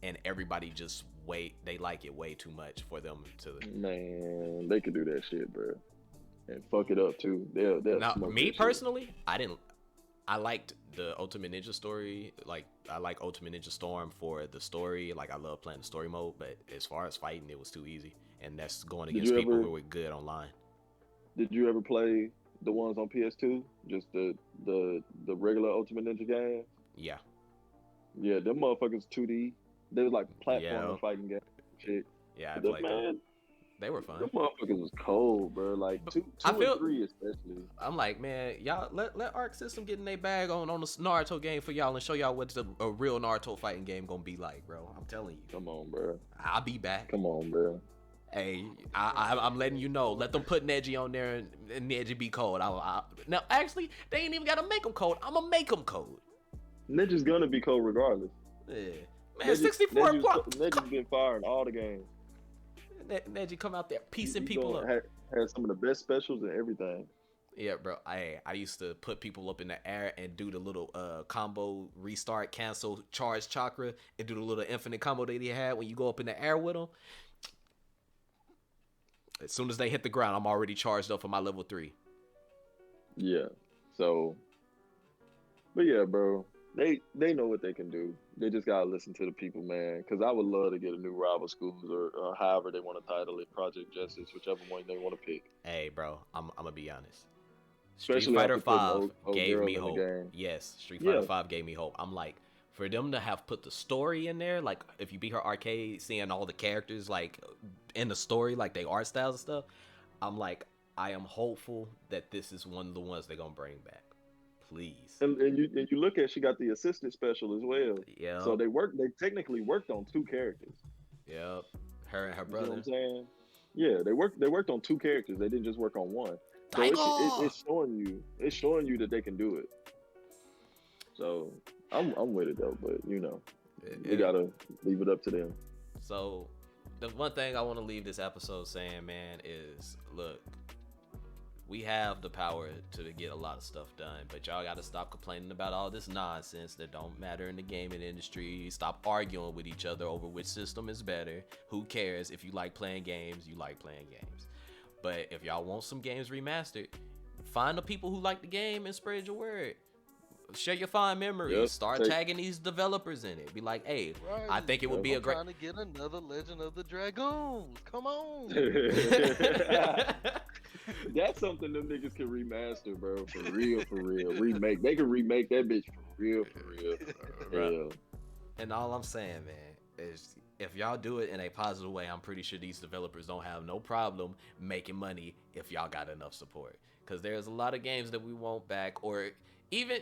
And everybody just they like it way too much for them to... Man, they could do that shit, bro. And fuck it up, too. They'll now, me personally, I liked the Ultimate Ninja story. Like, I like Ultimate Ninja Storm for the story. Like, I love playing the story mode. But as far as fighting, it was too easy. And that's going against people who were good online. Did you ever play the ones on PS2? Just the regular Ultimate Ninja game? Yeah. Yeah, them motherfuckers 2D. They was like platform fighting game shit. Yeah, I played them. They were fun. Them motherfuckers was cold, bro. Like two and 3 especially. I'm like, man, y'all let Arc System get in their bag on the Naruto game for y'all and show y'all what a real Naruto fighting game gonna be like, bro. I'm telling you. Come on, bro. I'll be back. Come on, bro. Hey, I'm letting you know. Let them put Neji on there and Neji be cold. Now, actually, they ain't even gotta make him cold. I'm gonna make him cold. Neji's gonna be cold regardless. Yeah. Man, 64 plus. Neji's been firing all the games. Neji come out there piecing people up. Had some of the best specials and everything. Yeah, bro. I used to put people up in the air and do the little combo restart, cancel, charge chakra, and do the little infinite combo that he had when you go up in the air with them. As soon as they hit the ground, I'm already charged up for my level 3. Yeah. So, but yeah, bro, they know what they can do. They just gotta listen to the people, man. Because I would love to get a new rival schools or however they want to title it, Project Justice, whichever one they want to pick. Hey, bro, I'm gonna be honest. Especially Street Fighter after putting 5 old gave girl me in the hope. game. Yes, Street Fighter 5 gave me hope. I'm like, for them to have put the story in there, like if you beat her arcade, seeing all the characters like in the story, like they art styles and stuff, I'm like, I am hopeful that this is one of the ones they're gonna bring back. Please. And you look at, she got the assistant special as well. Yeah. So they technically worked on 2 characters. Yep. Her and her You brother. know what I'm saying? Yeah, they worked on 2 characters. They didn't just work on one. So it's showing you that they can do it. So I'm with it though, but you know, we gotta leave it up to them. So the one thing I want to leave this episode saying, man, is look, we have the power to get a lot of stuff done, but y'all gotta stop complaining about all this nonsense that don't matter in the gaming industry. Stop arguing with each other over which system is better. Who cares? If you like playing games, you like playing games. But if y'all want some games remastered, find the people who like the game and spread your word. Share your fond memories. Yep. Start tagging these developers in it. Be like, hey, Right. I think it would be a great. Trying to get another Legend of the Dragoons. Come on. That's something them niggas can remaster, bro. For real, for real. Remake. They can remake that bitch for real, for real. Right. And all I'm saying, man, is if y'all do it in a positive way, I'm pretty sure these developers don't have no problem making money if y'all got enough support. Because there's a lot of games that we want back, or even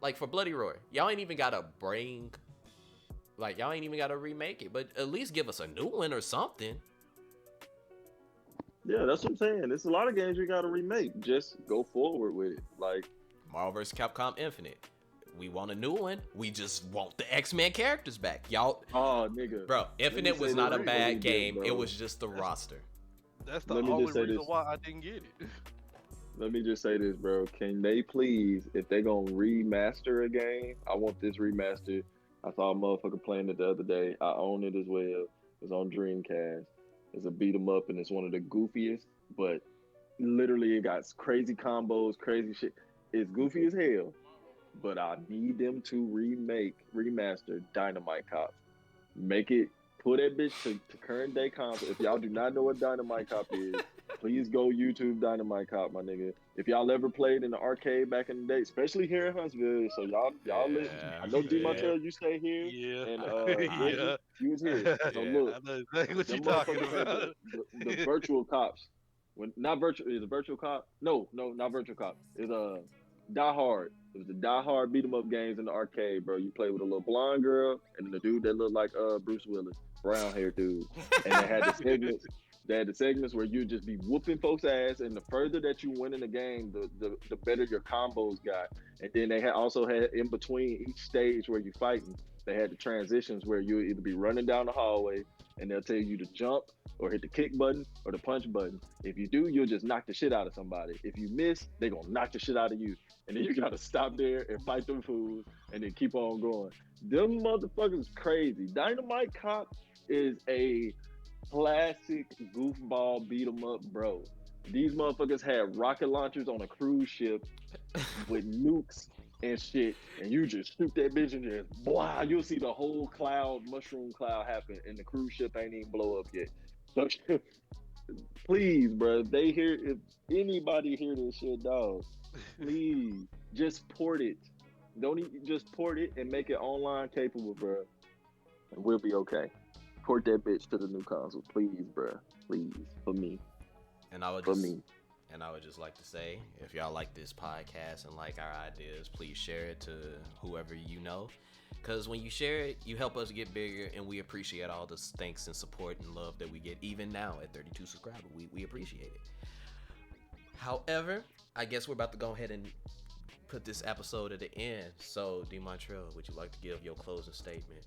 like for Bloody Roar, y'all ain't even gotta remake it, but at least give us a new one or something. Yeah, that's what I'm saying. There's a lot of games you gotta remake. Just go forward with it. Like Marvel vs. Capcom Infinite. We want a new one. We just want the X-Men characters back. Y'all. Oh, nigga. Bro, Infinite was not a bad game. It was just the roster. That's the only reason why I didn't get it. Let me just say this, bro. Can they please, if they gonna remaster a game, I want this remastered. I saw a motherfucker playing it the other day. I own it as well. It's on Dreamcast. It's a beat 'em up, and it's one of the goofiest, but literally it got crazy combos, crazy shit. It's goofy as hell, but I need them to remaster Dynamite Cop. Make it, put that bitch to current day console. If y'all do not know what Dynamite Cop is, please go YouTube Dynamite Cop, my nigga. If y'all ever played in the arcade back in the day, especially here in Huntsville, so y'all listen. I know D. Martell, you stay here, and yeah, you was here. So look, I know exactly what you talking about. The virtual cops, not virtual, is a virtual cop? No, not virtual cop. It's a Die Hard. It was the Die Hard beat 'em up games in the arcade, bro. You play with a little blonde girl and then the dude that looked like Bruce Willis, brown hair dude, and they had the segments. They had the segments where you'd just be whooping folks' ass, and the further that you went in the game, the better your combos got. And then they also had in between each stage where you fighting, they had the transitions where you'll either be running down the hallway and they'll tell you to jump or hit the kick button or the punch button. If you do, you'll just knock the shit out of somebody. If you miss, they're gonna knock the shit out of you. And then you gotta stop there and fight them fools and then keep on going. Them motherfuckers crazy. Dynamite Cop is a classic goofball beat 'em up, bro. These motherfuckers had rocket launchers on a cruise ship with nukes and shit, and you just shoot that bitch and just blah, you'll see the whole mushroom cloud happen, and the cruise ship ain't even blow up yet. So please, bro, if anybody hear this shit, dog, please just port it. Just port it and make it online capable, bro, and we'll be okay. Port that bitch to the new console, please, bro. Please, for me. And I would just like to say, if y'all like this podcast and like our ideas, please share it to whoever you know. Because when you share it, you help us get bigger, and we appreciate all the thanks and support and love that we get, even now at 32 subscribers. We appreciate it. However, I guess we're about to go ahead and put this episode at the end. So, D. Montreal, would you like to give your closing statement?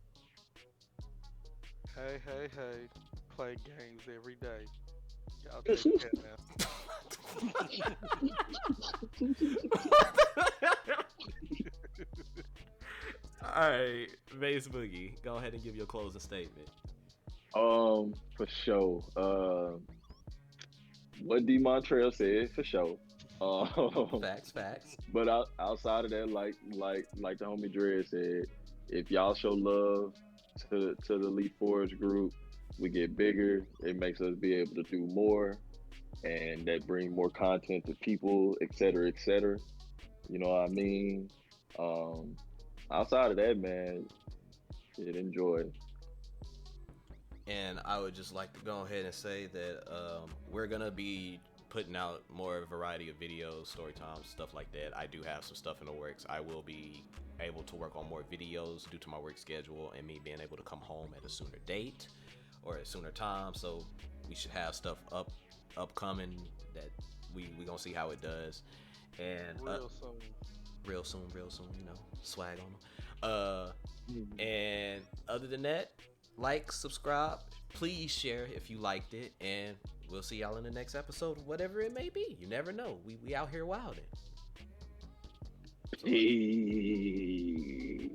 Hey, hey, hey. Play games every day. Y'all take care now. Alright, Base Boogie, go ahead and give your closing statement. For sure. What D. Montreal said, for sure. Facts. But outside of that, like the homie Dre said, if y'all show love to the Elite Forge group, we get bigger. It makes us be able to do more, and that bring more content to people, et cetera, et cetera. You know what I mean? Outside of that, man, enjoy. And I would just like to go ahead and say that we're gonna be putting out more variety of videos, story times, stuff like that. I do have some stuff in the works. I will be able to work on more videos due to my work schedule and me being able to come home at a sooner date or a sooner time. So we should have stuff upcoming that we gonna see how it does. And real soon, you know, swag on them. And other than that, like, subscribe, please share if you liked it, and we'll see y'all in the next episode, whatever it may be. You never know. We out here wilding. So, Peace.